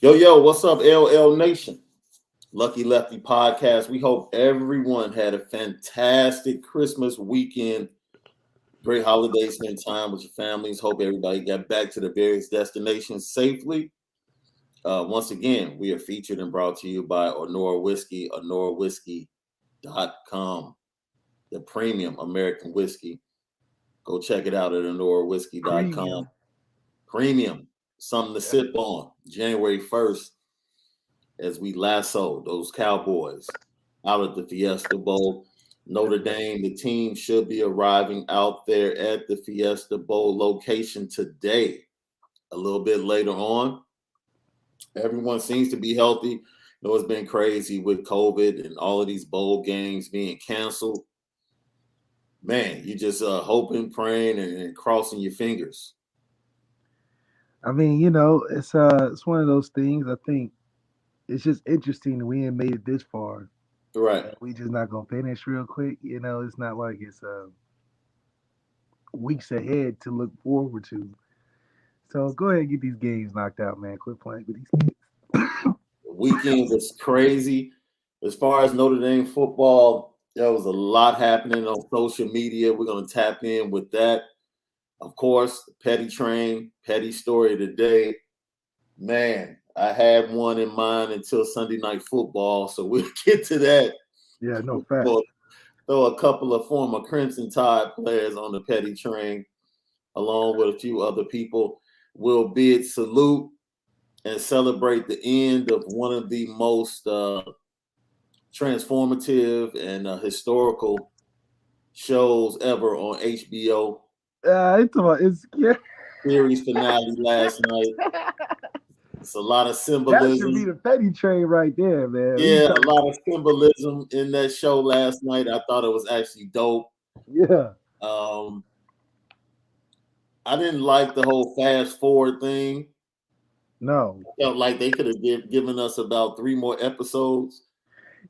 Yo, what's up, LL Nation? Lucky Lefty podcast. We hope everyone had a fantastic Christmas weekend. Great holiday, spend time with your families. Hope everybody got back to the various destinations safely. Once again, we are featured and brought to you by Onora Whisky, OnoraWhisky.com, the premium American whiskey. Go check it out at OnoraWhisky.com. Premium, something to sip on. January 1st, as we lasso those Cowboys out at the Fiesta Bowl. Notre Dame, the team should be arriving out there at the Fiesta Bowl location today. A little bit later on, everyone seems to be healthy. You know, it's been crazy with COVID and all of these bowl games being canceled. Man, you just hoping, praying, and crossing your fingers. I mean, it's one of those things. I think it's just interesting that we ain't made it this far. Right. We just not gonna finish real quick. It's not like it's weeks ahead to look forward to. So go ahead and get these games knocked out, man. Quit playing with these kids. The weekend was crazy. As far as Notre Dame football, there was a lot happening on social media. We're going to tap in with that. Of course, the petty train, petty story of the day. Man, I had one in mind until Sunday Night Football, so we'll get to that. Yeah, no fact. We'll throw a couple of former Crimson Tide players on the petty train, along with a few other people. We'll bid salute and celebrate the end of one of the most transformative and historical shows ever on HBO. It's Series finale last night. It's a lot of symbolism. That should be the petty train right there, man. Yeah, a lot of symbolism in that show last night. I thought it was actually dope. Yeah. I didn't like the whole fast forward thing. No. I felt like they could have given us about 3 more episodes.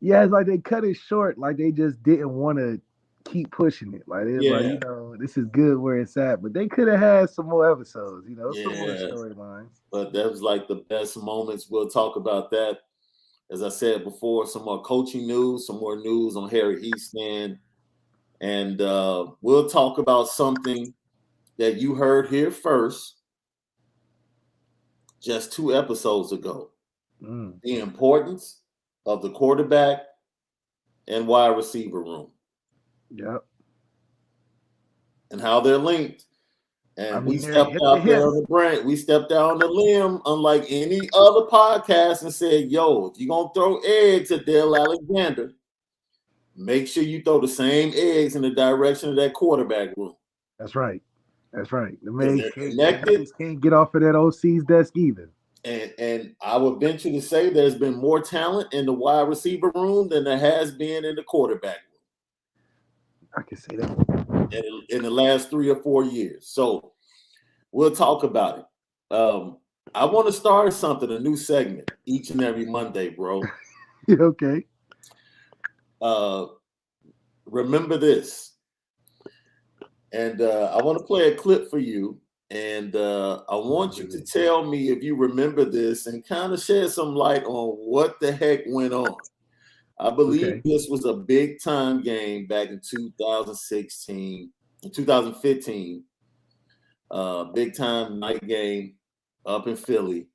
Yeah, it's like they cut it short. Like they just didn't want to keep pushing it. Like it's like, this is good where it's at. But they could have had some more episodes, some more storylines. But that was like the best moments. We'll talk about that. As I said before, some more coaching news, some more news on Harry Hiestand. And we'll talk about something that you heard here first just 2 episodes ago. The importance of the quarterback and wide receiver room. Yep. And how they're linked. And we stepped out there on the brand. We stepped out on the limb, unlike any other podcast, and said, yo, if you're going to throw eggs at Dale Alexander, make sure you throw the same eggs in the direction of that quarterback room. That's right. The man can't get off of that OC's desk either. And I would venture to say there's been more talent in the wide receiver room than there has been in the quarterback room. I can say that. In the last 3 or 4 years. So we'll talk about it. I want to start something, a new segment each and every Monday, bro. Okay. Remember this. And I want to play a clip for you. And I want you to tell me if you remember this and kind of shed some light on what the heck went on. I believe this was a big time game back in 2015. Big time night game up in Philly.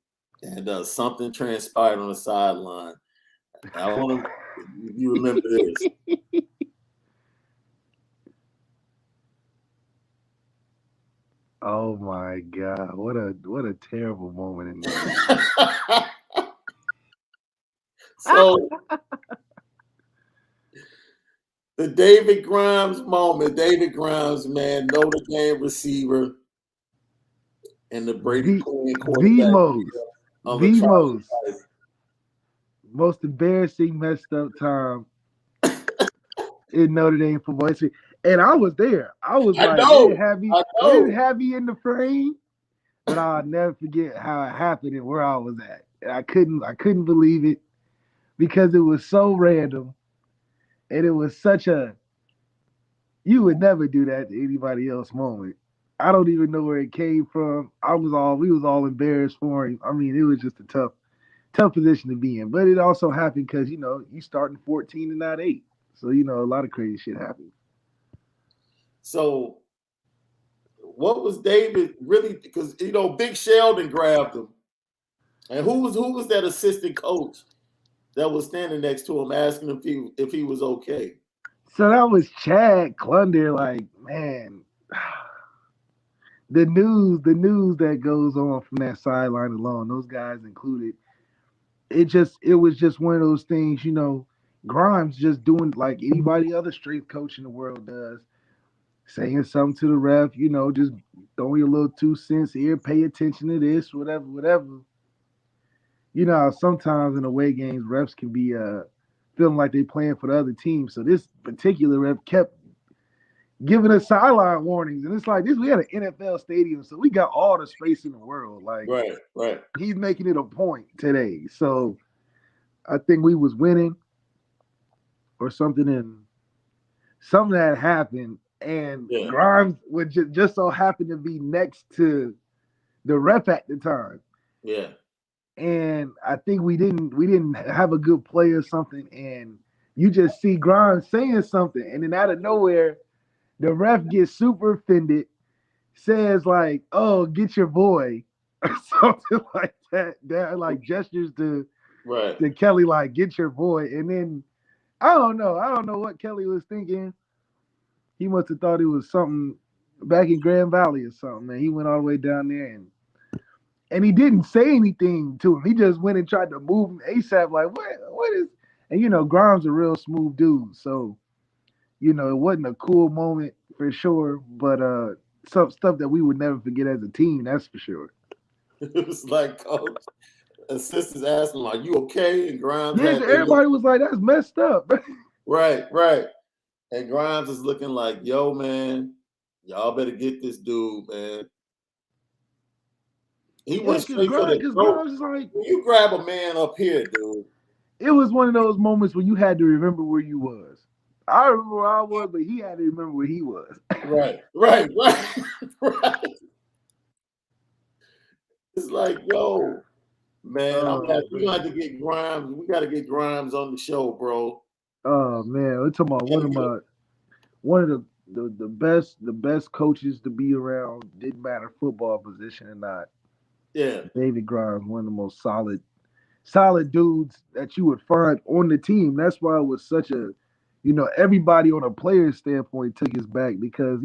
And something transpired on the sideline. I want to, you remember this. Oh my God! What a terrible moment in there. So the David Grimes moment. David Grimes, man, Notre Dame receiver, and the Brady Quinn quarterback. The most embarrassing, messed up time in Notre Dame football history. And I was there. I was like, they didn't have me in the frame, but I'll never forget how it happened and where I was at. And I couldn't believe it because it was so random, and it was such a you would never do that to anybody else moment. I don't even know where it came from. We was all embarrassed for him. I mean, it was just a tough position to be in. But it also happened because you starting 14 and not 8, so a lot of crazy shit happened. So, what was David really? Because Big Sheldon grabbed him, and who was that assistant coach that was standing next to him asking him if he was okay? So that was Chad Clunder. Like, man, the news that goes on from that sideline alone, those guys included. It was just one of those things. Grimes just doing like anybody other strength coach in the world does, saying something to the ref. Just throwing your little 2 cents here. Pay attention to this, whatever, whatever. Sometimes in away games, refs can be feeling like they playing for the other team. So this particular ref kept giving us sideline warnings, and it's like this. We had an NFL stadium, so we got all the space in the world. Like, right. He's making it a point today. So I think we was winning or something, and something that happened, and Grimes would just so happen to be next to the ref at the time. Yeah. And I think we didn't have a good play or something, and you just see Grimes saying something, and then out of nowhere, the ref gets super offended, says like, "Oh, get your boy," or something like that. That like gestures to Kelly like, "Get your boy," and then I don't know what Kelly was thinking. He must have thought it was something back in Grand Valley or something, and he went all the way down there and he didn't say anything to him. He just went and tried to move him ASAP. Like, what is? And Grimes a real smooth dude, so it wasn't a cool moment for sure. But some stuff that we would never forget as a team, that's for sure. It was like, coach, assistants asked him, "Are you okay?" And Grimes, everybody was like, "That's messed up." Right. And Grimes is looking like, "Yo, man, y'all better get this dude, man." He went straight for the throat. Like, when you grab a man up here, dude. It was one of those moments where you had to remember where you was. I remember where I was, but he had to remember where he was. Right. It's like, yo, man, we're gonna have to get Grimes. We got to get Grimes on the show, bro. Oh man, we're talking about one of the best coaches to be around. Didn't matter football position or not. Yeah, David Grimes, one of the most solid dudes that you would find on the team. That's why it was such a, everybody on a player standpoint took his back because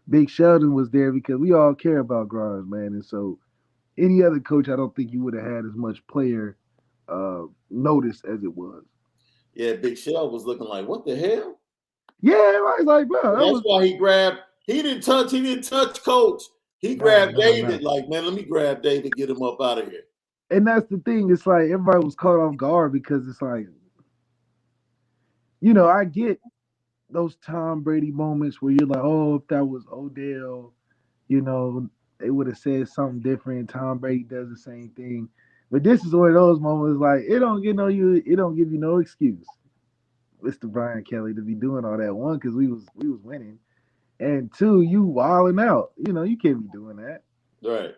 Big Sheldon was there because we all care about Grimes, man. And so any other coach, I don't think you would have had as much player notice as it was. Yeah, Big Sheldon was looking like, what the hell? Yeah, I was like, bro. That's why he grabbed. He didn't touch Coach. He grabbed David. Like, man, let me grab David, get him up out of here. And that's the thing. It's like everybody was caught off guard because it's like, I get those Tom Brady moments where you're like, oh, if that was Odell, they would have said something different. Tom Brady does the same thing. But this is one of those moments like it don't give you no excuse, Mr. Brian Kelly, to be doing all that. One, because we was winning. And two, you wilding out. You can't be doing that. Right.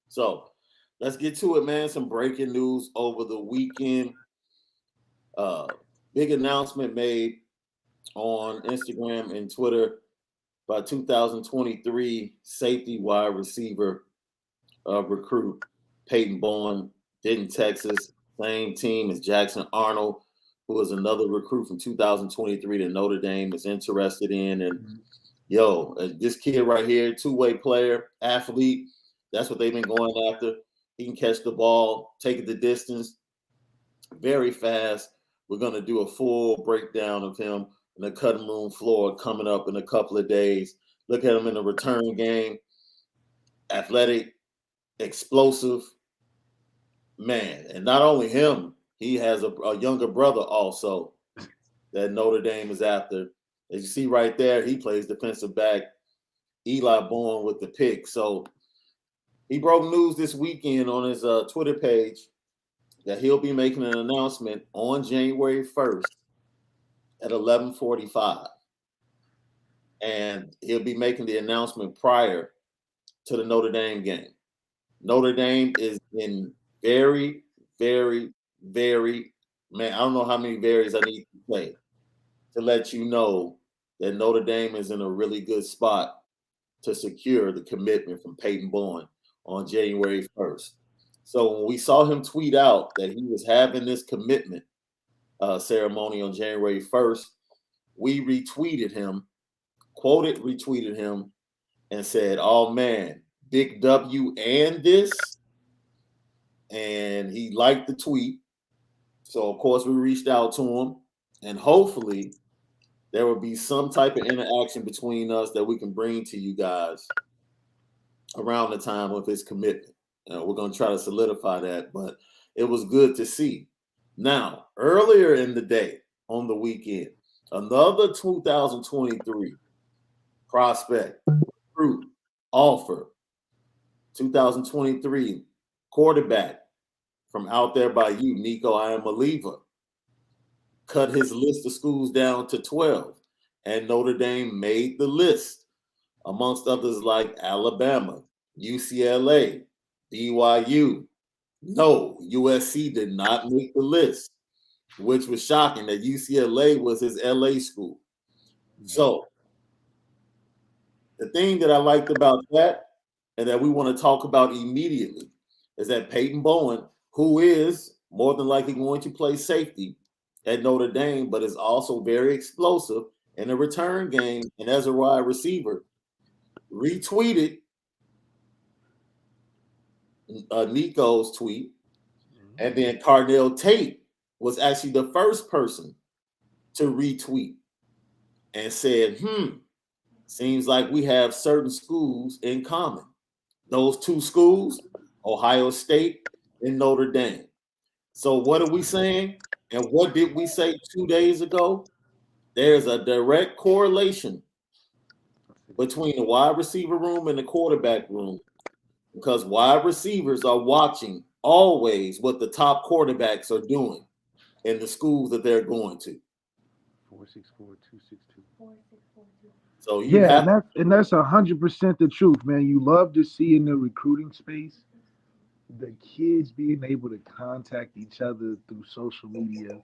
So let's get to it, man. Some breaking news over the weekend. Big announcement made on Instagram and Twitter by 2023 safety wide receiver recruit Peyton Bowen, Denton, Texas. Same team as Jackson Arnold, who is another recruit from 2023 that Notre Dame is interested in. And this kid right here, two-way player, athlete, that's what they've been going after. He can catch the ball, take it the distance, very fast. We're going to do a full breakdown of him in the cutting room floor coming up in a couple of days. Look at him in the return game. Athletic, explosive, man. And not only him, he has a younger brother also that Notre Dame is after. As you see right there, he plays defensive back. Eli Bowen with the pick. So he broke news this weekend on his Twitter page that he'll be making an announcement on January 1st at 11:45. And he'll be making the announcement prior to the Notre Dame game. Notre Dame is in Very, very, very, man, I don't know how many varies I need to play to let you know that Notre Dame is in a really good spot to secure the commitment from Peyton Bowen on January 1st. So when we saw him tweet out that he was having this commitment ceremony on January 1st, we retweeted him, retweeted him, and said, "Oh man, big W and this." And he liked the tweet. So of course we reached out to him, and hopefully there will be some type of interaction between us that we can bring to you guys around the time of his commitment. We're going to try to solidify that, but it was good to see. Now, earlier in the day, on the weekend, another 2023 prospect, recruit, offer, 2023 quarterback from out there by you, Nico Iamaleava, cut his list of schools down to 12, and Notre Dame made the list, amongst others like Alabama, UCLA, BYU. No, USC did not make the list, which was shocking that UCLA was his LA school. So the thing that I liked about that and that we want to talk about immediately is that Peyton Bowen, who is more than likely going to play safety at Notre Dame, but is also very explosive in the return game and as a wide receiver, retweeted Nico's tweet. And then Cardell Tate was actually the first person to retweet and said, seems like we have certain schools in common. Those two schools, Ohio State and Notre Dame. So what are we saying? And what did we say 2 days ago? There's a direct correlation between the wide receiver room and the quarterback room, because wide receivers are watching always what the top quarterbacks are doing in the schools that they're going to. 464-262. So you have, that's 100% the truth, man. You love to see in the recruiting space the kids being able to contact each other through social media,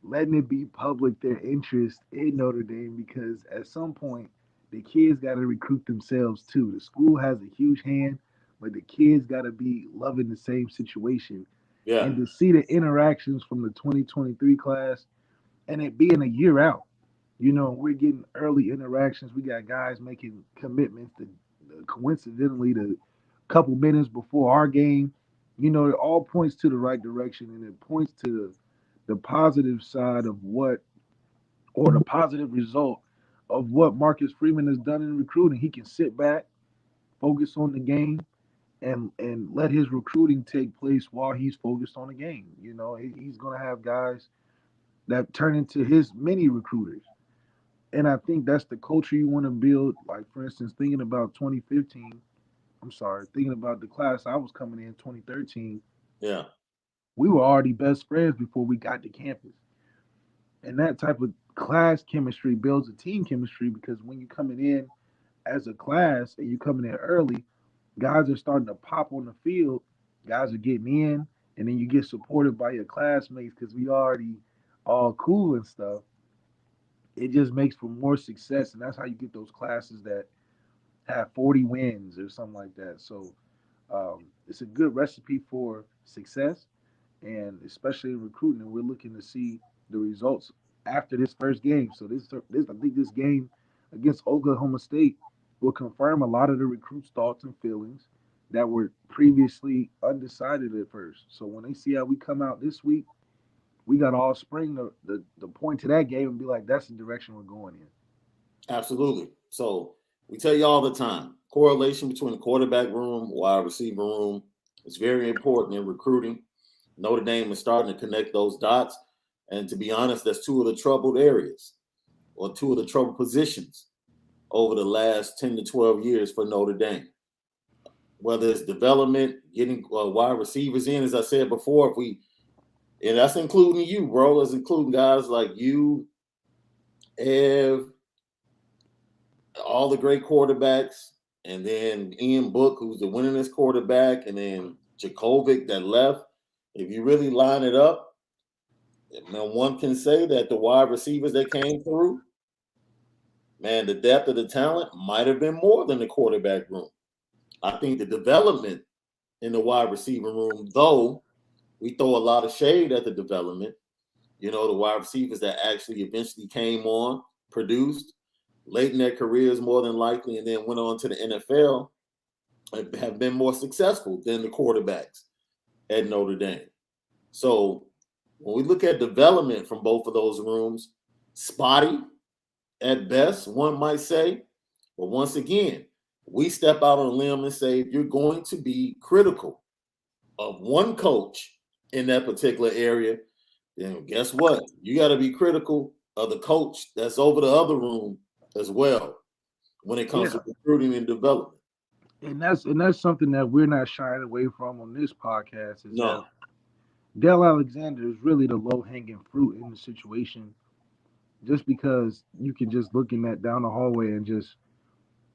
letting it be public their interest in Notre Dame, because at some point the kids got to recruit themselves too. The school has a huge hand, but the kids got to be loving the same situation. yeah, And to see the interactions from the 2023 class and it being a year out, we're getting early interactions. We got guys making commitments to coincidentally the couple minutes before our game. It all points to the right direction, and it points to the positive side of what, or the positive result of what Marcus Freeman has done in recruiting. He can sit back, focus on the game, and let his recruiting take place while he's focused on the game. He's going to have guys that turn into his mini recruiters. And I think that's the culture you want to build. Like, for instance, thinking about 2015, thinking about the class I was coming in 2013, yeah, we were already best friends before we got to campus. And that type of class chemistry builds a team chemistry, because when you're coming in as a class and you're coming in early, guys are starting to pop on the field, guys are getting in, and then you get supported by your classmates because we already all cool and stuff. It just makes for more success, and that's how you get those classes that have 40 wins or something like that. So it's a good recipe for success, and especially in recruiting. And we're looking to see the results after this first game. So I think this game against Oklahoma State will confirm a lot of the recruits' thoughts and feelings that were previously undecided at first. So when they see how we come out this week, we got all spring the point to that game and be like, that's the direction we're going in. absolutely. So we tell you all the time, correlation between the quarterback room, wide receiver room is very important in recruiting. Notre Dame is starting to connect those dots. And to be honest, that's two of the troubled areas, or two of the troubled positions over the last 10 to 12 years for Notre Dame. Whether it's development, getting wide receivers in, as I said before, and that's including you, bro. That's including guys like you, Ev, all the great quarterbacks, and then Ian Book, who's the winningest quarterback, and then Jakovic that left. if you really line it up, now one can say that the wide receivers that came through, man, the depth of the talent might have been more than the quarterback room. I think the development in the wide receiver room, though, we throw a lot of shade at the development. The wide receivers that actually eventually came on, produced late in their careers more than likely, and then went on to the NFL, have been more successful than the quarterbacks at Notre Dame. So when we look at development from both of those rooms, spotty at best, one might say. But once again, we step out on a limb and say, if you're going to be critical of one coach in that particular area, then guess what? You got to be critical of the coach that's over the other room as well when it comes to recruiting and development. And that's something that we're not shying away from on this podcast. Is that Dell Alexander is really the low-hanging fruit in the situation, just because you can just look in that down the hallway and just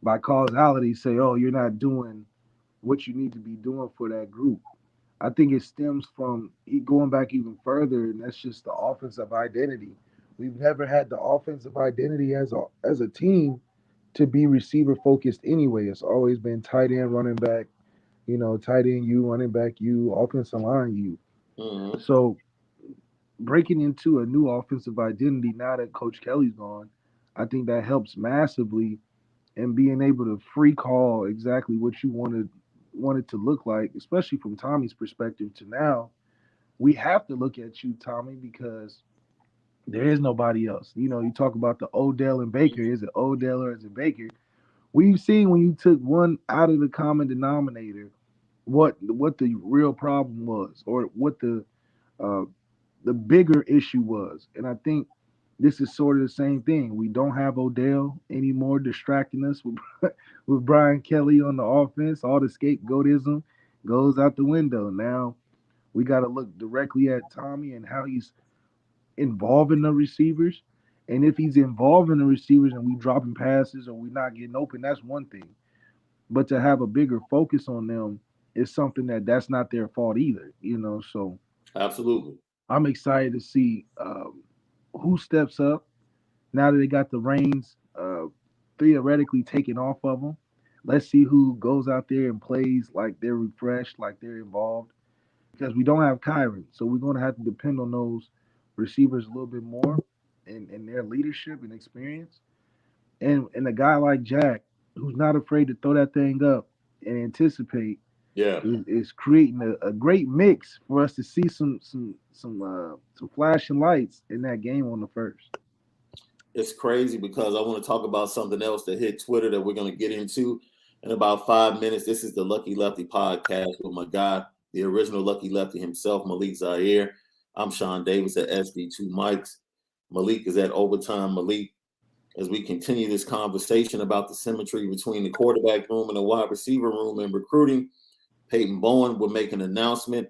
by causality say, oh, you're not doing what you need to be doing for that group. I think it stems from going back even further, and that's just the offensive identity. We've never had the offensive identity as a team to be receiver focused anyway. It's always been tight end, running back, tight end you, running back you, offensive line you. Mm-hmm. So breaking into a new offensive identity now that Coach Kelly's gone, I think that helps massively in being able to free call exactly what you want it to look like, especially from Tommy's perspective to now. We have to look at you, Tommy, because there is nobody else. You talk about the Odell and Baker. Is it Odell or is it Baker? We've seen when you took one out of the common denominator, what the real problem was, or what the bigger issue was. And I think this is sort of the same thing. We don't have Odell anymore distracting us with with Brian Kelly on the offense. All the scapegoatism goes out the window. Now we got to look directly at Tommy and how he's involving the receivers. And if he's involving the receivers and we dropping passes or we not getting open, that's one thing. But to have a bigger focus on them is something that's not their fault either. So absolutely, I'm excited to see who steps up now that they got the reins theoretically taken off of them. Let's see who goes out there and plays like they're refreshed, like they're involved, because we don't have Kyron. So we're going to have to depend on those receivers a little bit more in their leadership and experience. And a guy like Jack, who's not afraid to throw that thing up and anticipate, is creating a great mix for us to see some flashing lights in that game on the first. It's crazy because I want to talk about something else that hit Twitter that we're going to get into in about 5 minutes. This is the Lucky Lefty podcast with my guy, the original Lucky Lefty himself, Malik Zaire. I'm Shaun Davis at SD2 Mics. Malik is at Overtime Malik. As we continue this conversation about the symmetry between the quarterback room and the wide receiver room and recruiting, Peyton Bowen will make an announcement.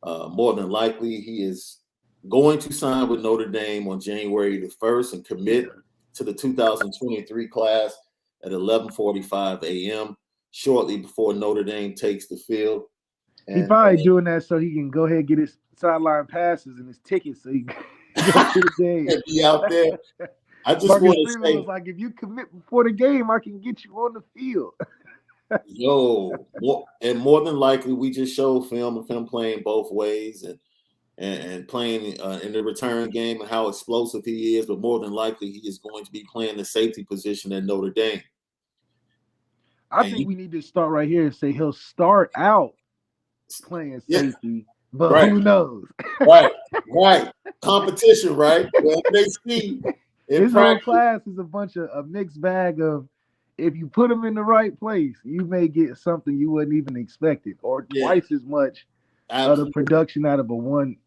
More than likely, he is going to sign with Notre Dame on January the 1st and commit to the 2023 class at 11:45 a.m. shortly before Notre Dame takes the field. And he's probably doing that so he can go ahead and get his sideline passes and his tickets so he can go to the game. Be out there. I just want to say, was like, if you commit before the game, I can get you on the field. And more than likely, we just showed film of him playing both ways and playing in the return game and how explosive he is. But more than likely, he is going to be playing the safety position at Notre Dame. I think we need to start right here and say he'll start out playing safety, but who knows? Right. Competition, right? Well, they see. This whole class is a bunch of a mixed bag of, if you put them in the right place, you may get something you wouldn't even expect it, or twice as much of the production out of a one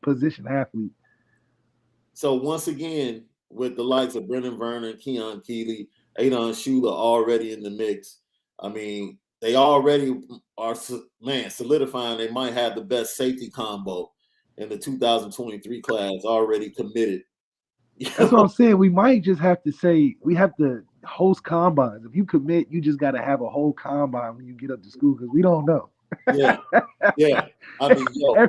position athlete. So once again, with the likes of Brendan Vernon, Keon Keeley, Adon Shula already in the mix, I mean, they already are solidifying they might have the best safety combo in the 2023 class already committed. That's what I'm saying. We might just have to say we have to host combines. If you commit, you just got to have a whole combine when you get up to school because we don't know. Yeah. Yeah. I mean, yo.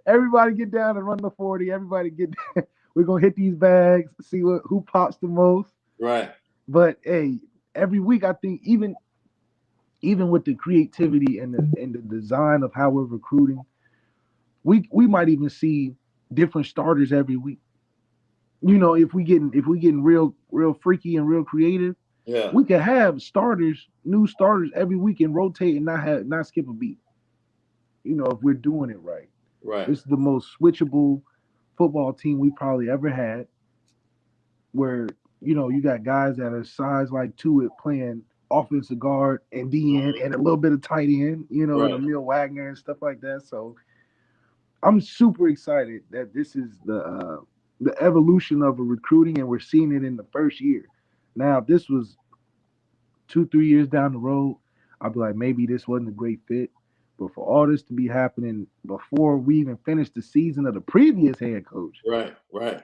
Everybody get down and run the 40. Everybody get down. We're gonna hit these bags, see who pops the most. Right. But hey, every week I think even with the creativity and the design of how we're recruiting, we might even see different starters every week. You know, if we getting real freaky and real creative, yeah, we could have new starters every week and rotate and not skip a beat. You know, if we're doing it right. Right. This is the most switchable football team we probably ever had. Where, you know, you got guys that are size like Tuitt playing offensive guard and DN and a little bit of tight end, you know, right. and Emil Wagner and stuff like that. So I'm super excited that this is the evolution of a recruiting, and we're seeing it in the first year. Now, if this was 2-3 years down the road, I'd be like, maybe this wasn't a great fit. But for all this to be happening before we even finish the season of the previous head coach, right,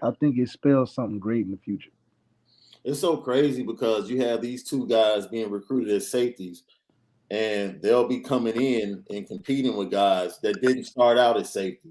I think it spells something great in the future. It's so crazy because you have these two guys being recruited as safeties, and they'll be coming in and competing with guys that didn't start out as safety,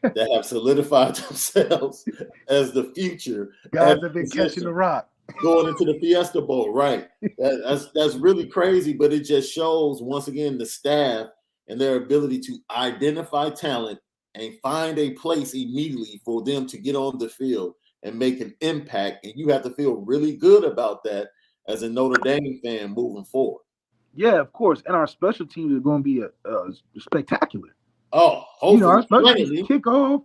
that have solidified themselves as the future. Guys have been catching the rock. Going into the Fiesta Bowl, right? That's really crazy, but it just shows, once again, the staff and their ability to identify talent and find a place immediately for them to get on the field and make an impact. And you have to feel really good about that as a Notre Dame fan moving forward. Yeah, of course. And our special teams are going to be spectacular. Oh, hopefully. You know, our special teams kickoff,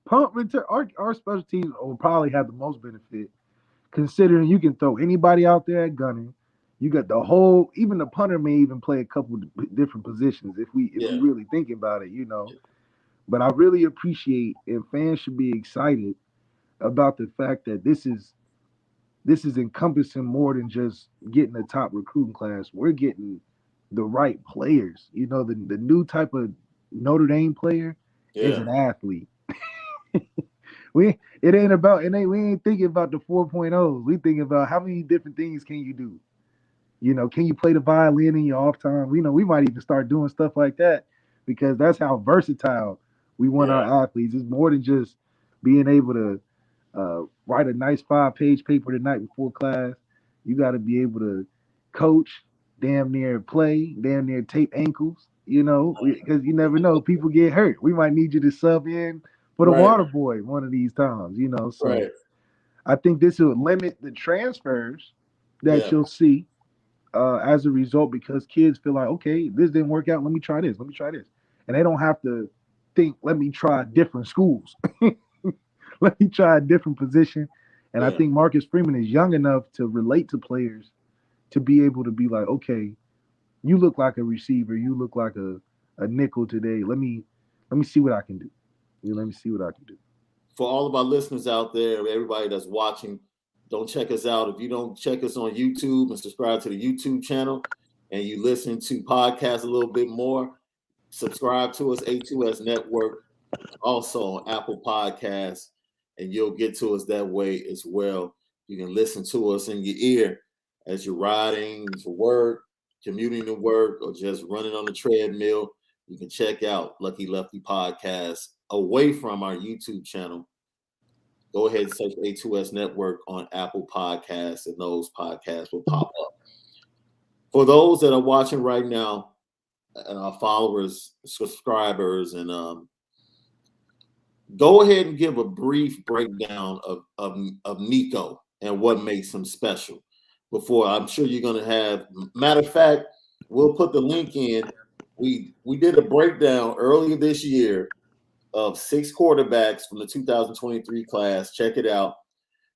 punt return. Our special teams will probably have the most benefit, considering you can throw anybody out there at gunning. You got the whole, even the punter may even play a couple different positions if we really think about it, you know. But I really appreciate, and fans should be excited about the fact that this is encompassing more than just getting the top recruiting class. We're getting the right players. You know, the new type of Notre Dame player is an athlete. We ain't thinking about the 4.0s. We thinking about how many different things can you do. You know, can you play the violin in your off time? We know we might even start doing stuff like that, because that's how versatile we want our athletes. It's more than just being able to write a nice 5-page paper the night before class. You got to be able to coach, damn near play, damn near tape ankles, you know, because you never know. People get hurt. We might need you to sub in for the water boy one of these times, you know. So I think this will limit the transfers that you'll see as a result, because kids feel like, okay, this didn't work out. Let me try this. And they don't have to think, let me try different schools. Let me try a different position. And I think Marcus Freeman is young enough to relate to players to be able to be like, okay, you look like a receiver. You look like a nickel today. Let me see what I can do. Let me see what I can do. For all of our listeners out there, everybody that's watching, don't check us out. If you don't check us on YouTube and subscribe to the YouTube channel, and you listen to podcasts a little bit more, subscribe to us, A2S Network, also on Apple Podcasts, and you'll get to us that way as well. You can listen to us in your ear as you're riding to work, commuting to work, or just running on the treadmill. You can check out Lucky Lefty Podcast away from our YouTube channel. Go ahead and search A2S Network on Apple Podcasts, and those podcasts will pop up. For those that are watching right now, and our followers, subscribers, and go ahead and give a brief breakdown of Nico and what makes him special. Before, I'm sure you're going to have, matter of fact, we'll put the link in. We did a breakdown earlier this year of 6 quarterbacks from the 2023 class. Check it out.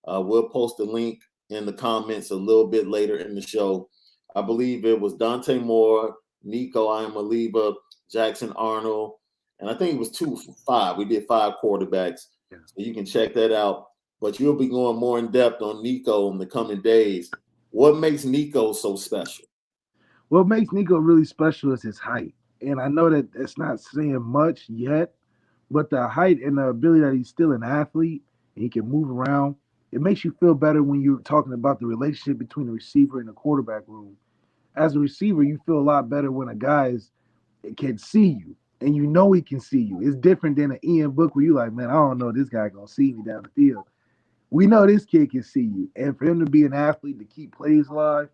We'll post the link in the comments a little bit later in the show. I believe it was Dante Moore, Nico, Iamaleava, Jackson Arnold, and I think it was 2 for 5. We did 5 quarterbacks. So you can check that out. But you'll be going more in depth on Nico in the coming days. What makes Nico so special? What makes Nico really special is his height. And I know that it's not saying much yet, but the height and the ability that he's still an athlete and he can move around, it makes you feel better when you're talking about the relationship between the receiver and the quarterback room. As a receiver, you feel a lot better when a guy is can see you, and you know he can see you. It's different than an Ian Book where you like, man, I don't know this guy gonna see me down the field. We know this kid can see you, and for him to be an athlete to keep plays alive,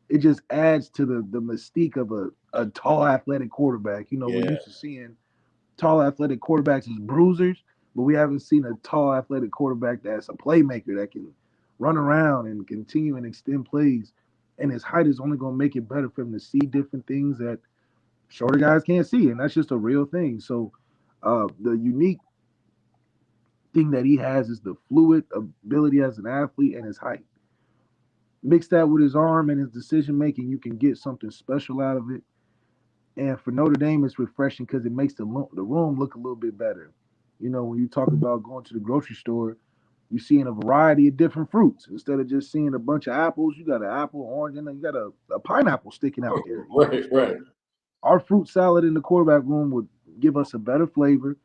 it just adds to the mystique of a tall athletic quarterback. You know, we're used to seeing tall athletic quarterbacks as bruisers, but we haven't seen a tall athletic quarterback that's a playmaker that can run around and continue and extend plays. And his height is only going to make it better for him to see different things that shorter guys can't see, and that's just a real thing. So the unique thing that he has is the fluid ability as an athlete and his height. Mix that with his arm and his decision making, you can get something special out of it. And for Notre Dame, it's refreshing because it makes the room look a little bit better. You know, when you talk about going to the grocery store, you're seeing a variety of different fruits instead of just seeing a bunch of apples. You got an apple, orange, and then you got a pineapple sticking out there. Right. Our fruit salad in the quarterback room would give us a better flavor,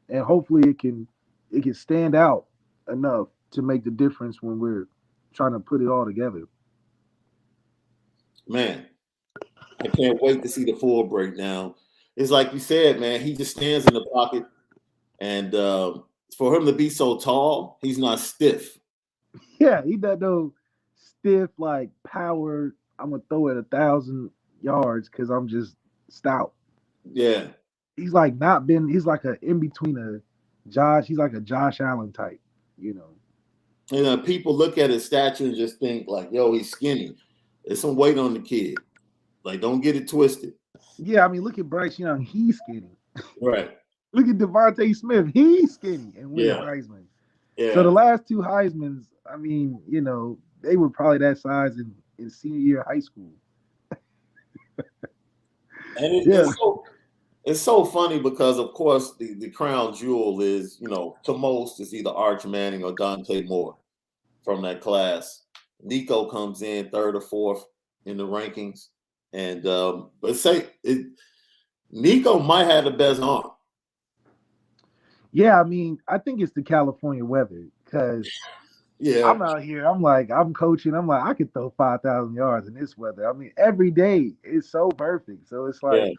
and hopefully it can stand out enough to make the difference when we're trying to put it all together. Man, I can't wait to see the full breakdown. It's like you said, man, he just stands in the pocket, and for him to be so tall, he's not stiff. Yeah, he does no stiff like power. I'm gonna throw it 1,000 yards because I'm just stout. Yeah. He's like not been. He's like a in between a Josh. He's like a Josh Allen type. You know. People look at his stature and just think like, yo, he's skinny. There's some weight on the kid. Like, don't get it twisted. Yeah, I mean, look at Bryce Young. He's skinny. Right. Look at Devontae Smith. He's skinny and win Heisman. Yeah. So the last two Heismans, I mean, you know, they were probably that size in senior year of high school. And it's so funny because, of course, the crown jewel is, you know, to most is either Arch Manning or Dante Moore from that class. Nico comes in third or fourth in the rankings. And Nico might have the best arm. Yeah, I mean, I think it's the California weather because I'm out here. I'm coaching. I'm like, I could throw 5,000 yards in this weather. I mean, every day it's so perfect. So it's like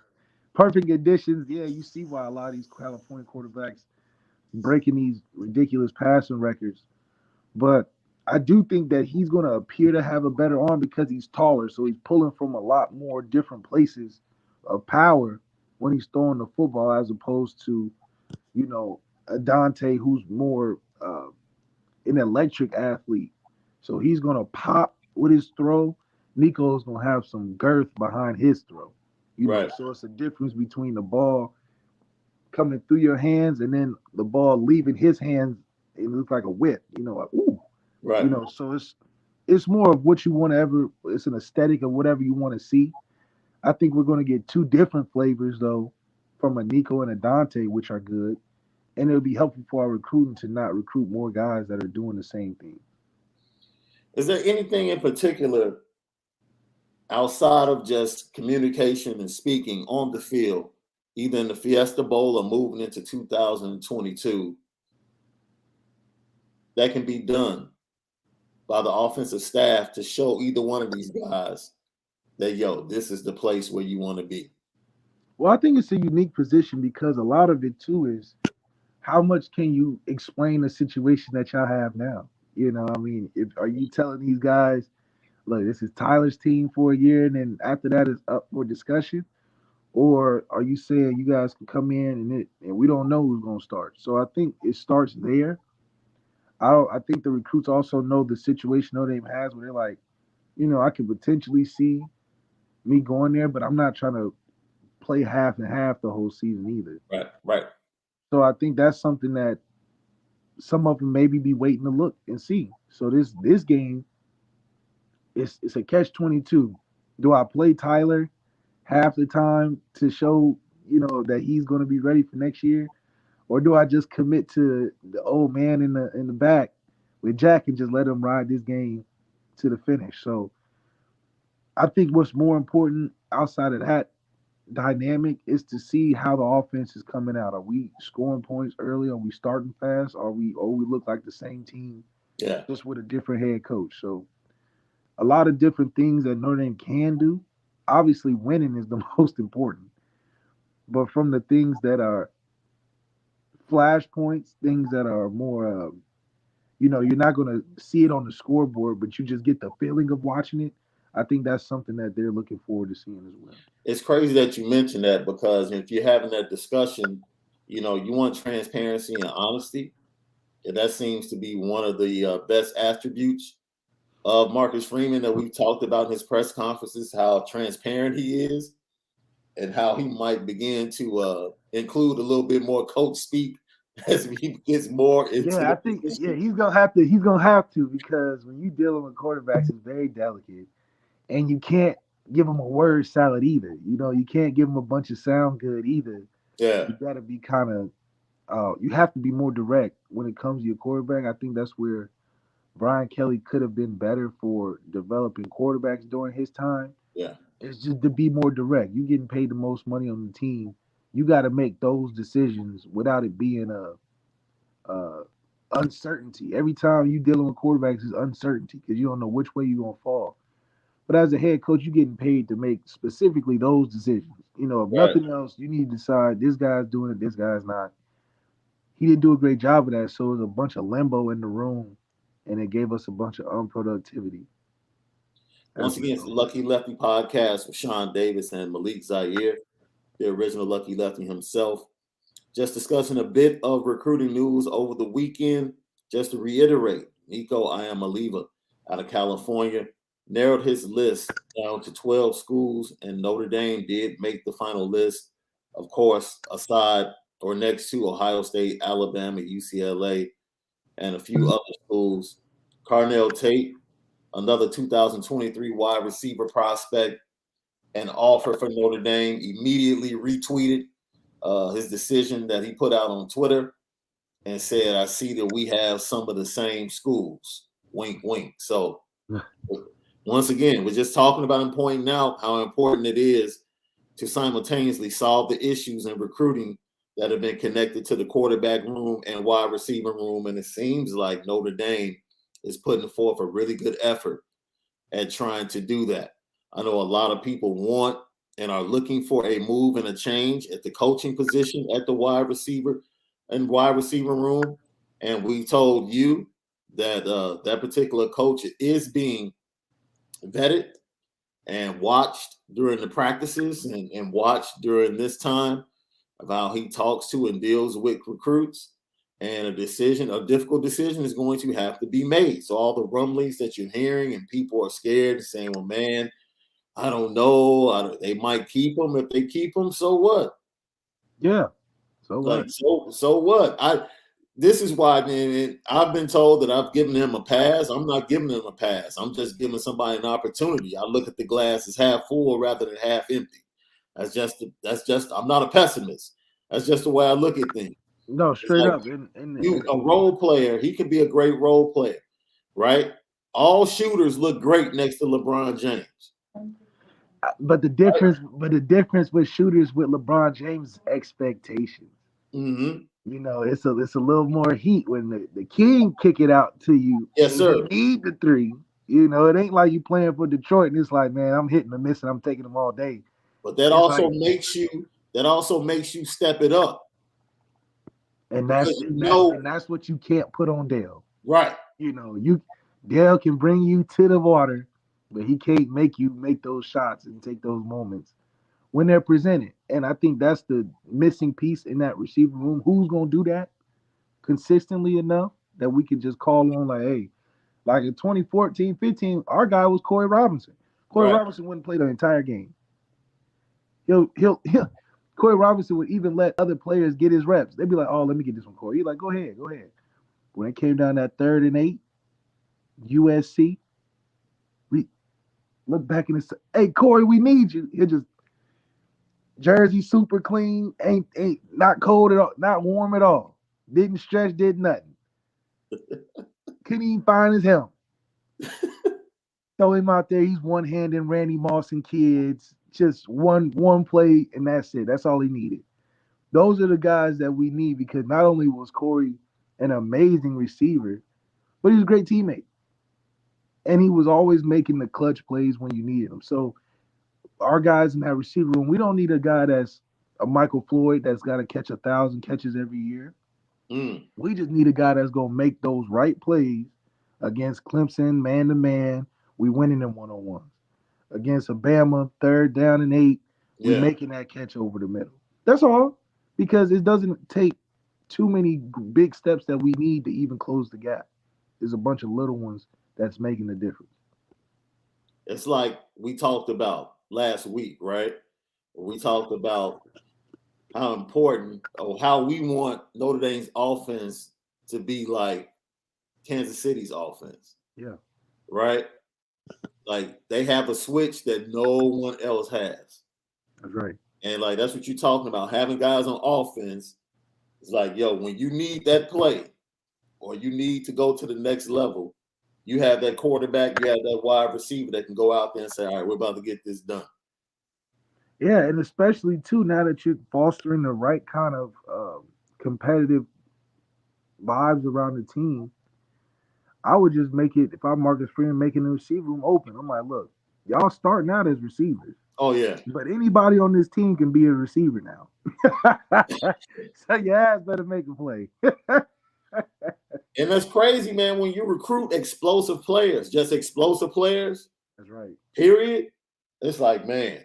perfect conditions. Yeah, you see why a lot of these California quarterbacks breaking these ridiculous passing records. But I do think that he's going to appear to have a better arm because he's taller. So he's pulling from a lot more different places of power when he's throwing the football as opposed to, you know, a Dante who's more an electric athlete. So he's going to pop with his throw. Nico's going to have some girth behind his throw. You know, so it's a difference between the ball coming through your hands and then the ball leaving his hands. It looks like a whip, you know, like, ooh. Right. You know, so it's more of what you want to ever, it's an aesthetic of whatever you want to see. I think we're going to get two different flavors, though, from a Nico and a Dante, which are good. And it'll be helpful for our recruiting to not recruit more guys that are doing the same thing. Is there anything in particular outside of just communication and speaking on the field, either in the Fiesta Bowl or moving into 2022, that can be done by the offensive staff to show either one of these guys that, yo, this is the place where you want to be? Well, I think it's a unique position because a lot of it, too, is how much can you explain the situation that y'all have now? You know, I mean, are you telling these guys, look, this is Tyler's team for a year, and then after that is up for discussion? Or are you saying you guys can come in and we don't know who's going to start? So I think it starts there. I think the recruits also know the situation Notre Dame has where they're like, you know, I could potentially see me going there, but I'm not trying to play half and half the whole season either. Right. So I think that's something that some of them maybe be waiting to look and see. So this game, it's a catch-22. Do I play Tyler half the time to show, you know, that he's going to be ready for next year? Or do I just commit to the old man in the back with Jack and just let him ride this game to the finish? So I think what's more important outside of that dynamic is to see how the offense is coming out. Are we scoring points early? Are we starting fast? Or we look like the same team, just with a different head coach? So a lot of different things that Notre Dame can do. Obviously, winning is the most important. but from the things that are flashpoints, things that are more, you're not going to see it on the scoreboard, but you just get the feeling of watching it. I think that's something that they're looking forward to seeing as well. It's crazy that you mentioned that, because if you're having that discussion, you want transparency and honesty. And that seems to be one of the best attributes of Marcus Freeman that we've talked about in his press conferences, how transparent he is and how he might begin to include a little bit more coach speak as he gets more into I think he's gonna have to because when you're dealing with quarterbacks, it's very delicate, and you can't give them a word salad either. You can't give them a bunch of sound good either. Yeah, You got to be kind of you have to be more direct when it comes to your quarterback. I think that's where Brian Kelly could have been better for developing quarterbacks during his time. yeah. It's just to be more direct. You're getting paid the most money on the team. You got to make those decisions without it being a uncertainty. Every time you dealing with quarterbacks is uncertainty because you don't know which way you're gonna fall. But as a head coach, you're getting paid to make specifically those decisions. If Right. nothing else, you need to decide this guy's doing it, this guy's not. He didn't do a great job of that, so it was a bunch of limbo in the room, and it gave us a bunch of unproductivity. Once again, it's the Lucky Lefty podcast with Shaun Davis and Malik Zaire, the original Lucky Lefty himself. Just discussing a bit of recruiting news over the weekend. Just to reiterate, Nico Iamaleava out of California narrowed his list down to 12 schools, and Notre Dame did make the final list, of course, aside or next to Ohio State, Alabama, UCLA, and a few other schools. Carnell Tate, another 2023 wide receiver prospect, an offer for Notre Dame, immediately retweeted his decision that he put out on Twitter and said, I see that we have some of the same schools. Wink, wink. So once again, we're just talking about and pointing out how important it is to simultaneously solve the issues in recruiting that have been connected to the quarterback room and wide receiver room. And it seems like Notre Dame is putting forth a really good effort at trying to do that. I know a lot of people want and are looking for a move and a change at the coaching position at the wide receiver room. And we told you that that particular coach is being vetted and watched during the practices and watched during this time of how he talks to and deals with recruits. And a difficult decision is going to have to be made. So all the rumblings that you're hearing and people are scared and saying, well, man, I don't know. They might keep him. If they keep him, so what? Yeah. So what? So what? This is why, man, I've been told that I've given him a pass. I'm not giving him a pass. I'm just giving somebody an opportunity. I look at the glass as half full rather than half empty. That's just I'm not a pessimist. That's just the way I look at things. No, straight up. A role player, he could be a great role player, right? All shooters look great next to LeBron James. But the difference with shooters with LeBron James expectations. Mm-hmm. It's a little more heat when the king kick it out to you. Yes, sir. You need the three. It ain't like you playing for Detroit and it's like, man, I'm hitting the miss and I'm taking them all day. But that also makes you step it up. And that's what you can't put on Dale. Right. Dale can bring you to the water, but he can't make you make those shots and take those moments when they're presented. And I think that's the missing piece in that receiver room. Who's going to do that consistently enough that we can just call on like, hey, like in 2014, 15, our guy was Corey Robinson. Corey Robinson wouldn't play the entire game. Corey Robinson would even let other players get his reps. They'd be like, oh, let me get this one, Corey. He's like, go ahead. When it came down that 3rd and 8, USC, we look back and say, hey, Corey, we need you. It just jersey super clean, ain't not cold at all, not warm at all. Didn't stretch, did nothing. Couldn't even find his helmet. Throw him out there. He's one-handing Randy Moss and kids. Just one play, and that's it. That's all he needed. Those are the guys that we need because not only was Corey an amazing receiver, but he was a great teammate. And he was always making the clutch plays when you needed him. So our guys in that receiver room, we don't need a guy that's a Michael Floyd that's got to catch 1,000 catches every year. Mm. We just need a guy that's gonna make those right plays against Clemson, man to man. We winning in 1-on-1s. Against Alabama, 3rd down and 8, we Yeah. making that catch over the middle. That's all. Because it doesn't take too many big steps that we need to even close the gap. There's a bunch of little ones that's making the difference. It's like we talked about last week, right? We talked about how important or how we want Notre Dame's offense to be like Kansas City's offense. Yeah. Right? Like they have a switch that no one else has. That's right. And like that's what you're talking about. Having guys on offense, it's like, yo, when you need that play or you need to go to the next level, you have that quarterback, you have that wide receiver that can go out there and say, all right, we're about to get this done. Yeah, and especially too now that you're fostering the right kind of competitive vibes around the team, I would just make it if I'm Marcus Freeman making the receiver room open. I'm like, look, y'all starting out as receivers. Oh yeah. But anybody on this team can be a receiver now. So your ass better make a play. And that's crazy, man. When you recruit explosive players, just explosive players, that's right. Period. It's like, man,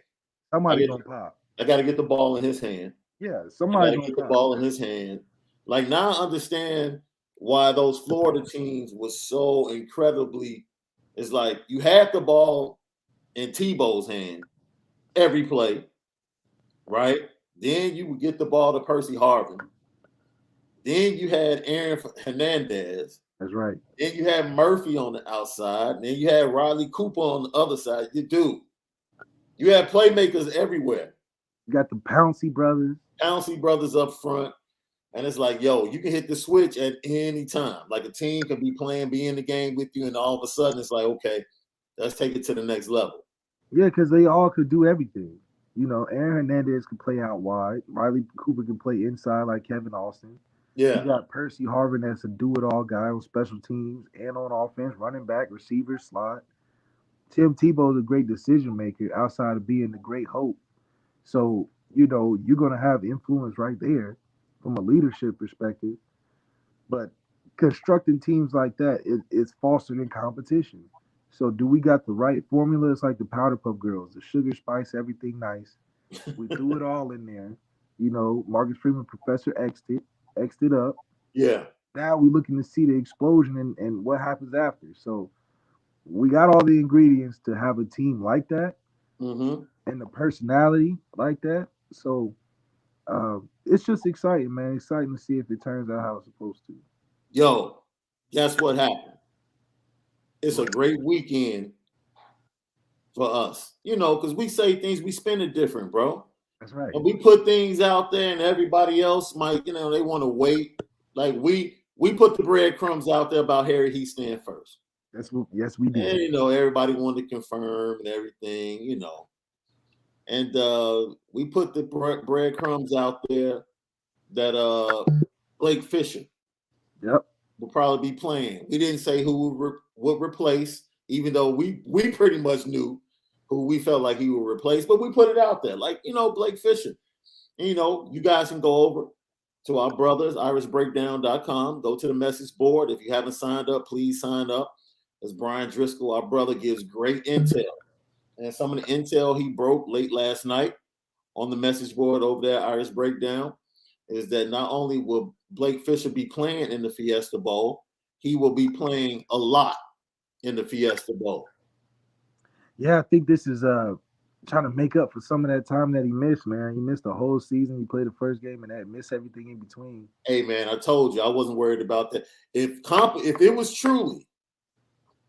somebody gonna pop. I got to get the ball in his hand. Yeah, somebody gonna get pop. the ball in his hand. Like now, I understand why those Florida teams was so incredibly. It's like you had the ball in Tebow's hand every play, right? Then you would get the ball to Percy Harvin. Then you had Aaron Hernandez. That's right. Then you had Murphy on the outside. Then you had Riley Cooper on the other side. You had playmakers everywhere. You got the Pouncey brothers. Up front. And it's like, yo, you can hit the switch at any time. Like a team can be in the game with you, and all of a sudden it's like, okay, let's take it to the next level. Yeah, because they all could do everything. You know, Aaron Hernandez could play out wide. Riley Cooper can play inside like Kevin Austin. Yeah. You got Percy Harvin that's a do-it-all guy on special teams and on offense, running back, receiver, slot. Tim Tebow is a great decision maker outside of being the great hope. So, you know, you're going to have influence right there from a leadership perspective. But constructing teams like that is fostering competition. So do we got the right formula? It's like the Powder Puff Girls, the sugar, spice, everything nice. We threw it all in there. You know, Marcus Freeman, Professor X'd it up. Yeah. Now we're looking to see the explosion and what happens after. So we got all the ingredients to have a team like that and the personality like that. So it's just exciting, man. Exciting to see if it turns out how it's supposed to. Yo, guess what happened? It's a great weekend for us, you know, because we say things, we spin it different, bro. That's right. And we put things out there, and everybody else might, you know, they want to wait. Like we put the breadcrumbs out there about Harry Hiestand first. Yes, we did. And you know, everybody wanted to confirm and everything, you know. And we put the breadcrumbs out there that Blake Fisher will probably be playing. We didn't say who would replace, even though we pretty much knew who we felt like he would replace, but we put it out there. Like, you know, Blake Fisher. And, you know, you guys can go over to our brothers, irishbreakdown.com. Go to the message board. If you haven't signed up, please sign up. As Brian Driscoll, our brother, gives great intel. And some of the intel he broke late last night on the message board over there, Irish Breakdown, is that not only will Blake Fisher be playing in the Fiesta Bowl, he will be playing a lot in the Fiesta Bowl. Yeah, I think this is trying to make up for some of that time that he missed, man. He missed the whole season. He played the first game and that missed everything in between. Hey, man, I told you I wasn't worried about that. If it was truly,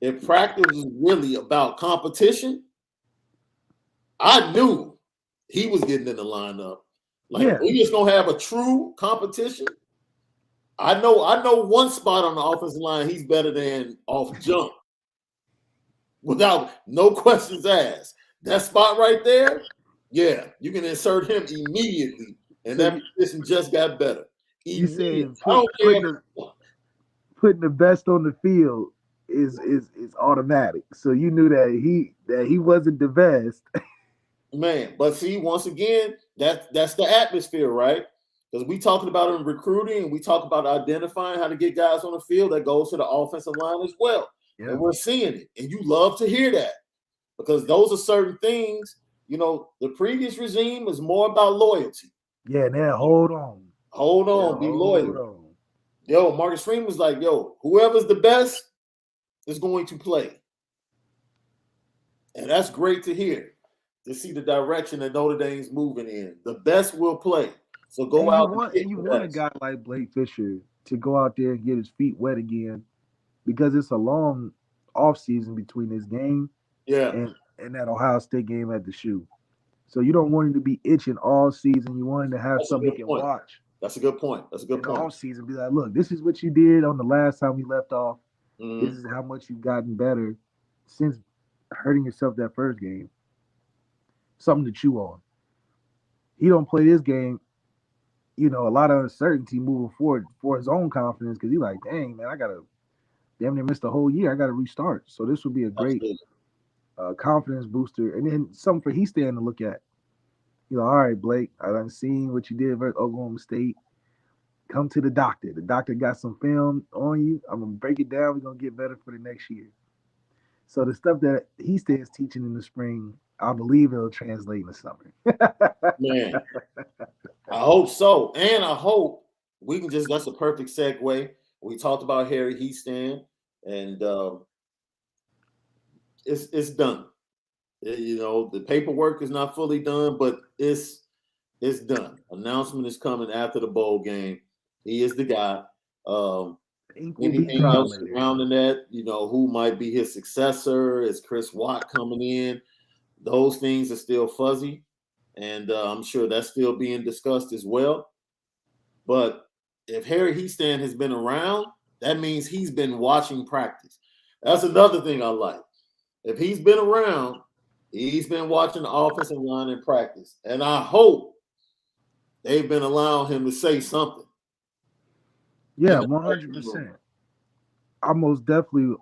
if practice was really about competition, I knew he was getting in the lineup. Like we just gonna have a true competition. I know one spot on the offensive line he's better than off jump. Without no questions asked. That spot right there, yeah, you can insert him immediately, and that position just got better. You saying putting the best on the field is automatic. So you knew that he wasn't the best. Man, but see, once again, that's the atmosphere, right? Because we talking about in recruiting and we talk about identifying how to get guys on the field. That goes to the offensive line as well. Yeah. And we're seeing it. And you love to hear that because those are certain things. You know, the previous regime is more about loyalty. Yeah, now hold on. Hold on, be loyal. Yo, Marcus Freeman was like, yo, whoever's the best is going to play. And that's great to hear, to see the direction that Notre Dame's moving in. The best will play. So go out. You want a guy like Blake Fisher to go out there and get his feet wet again because it's a long off season between this game and that Ohio State game at the shoe. So you don't want him to be itching all season. You want him to have something he can watch. That's a good point. Off season, be like, look, this is what you did on the last time we left off. Mm-hmm. This is how much you've gotten better since hurting yourself that first game. Something to chew on. He don't play this game, you know, a lot of uncertainty moving forward for his own confidence because he's like, dang, man, I got to damn near missed a whole year. I got to restart. So this would be a great confidence booster. And then something for Hiestand to look at. You know, all right, Blake, I done seen what you did versus Oklahoma State. Come to the doctor. The doctor got some film on you. I'm going to break it down. We're going to get better for the next year. So the stuff that Hiestand's teaching in the spring, I believe it'll translate in the summer. Man, I hope so. And I hope we can just, that's a perfect segue. We talked about Harry Hiestand, and it's done. You know, the paperwork is not fully done, but it's done. Announcement is coming after the bowl game. He is the guy. Anything else surrounding that, you know, who might be his successor? Is Chris Watt coming in? Those things are still fuzzy, and I'm sure that's still being discussed as well. But if Harry Hiestand has been around, that means he's been watching practice. That's another thing I like. If he's been around, he's been watching the offensive line in practice. And I hope they've been allowing him to say something. Yeah, 100%. I most definitely,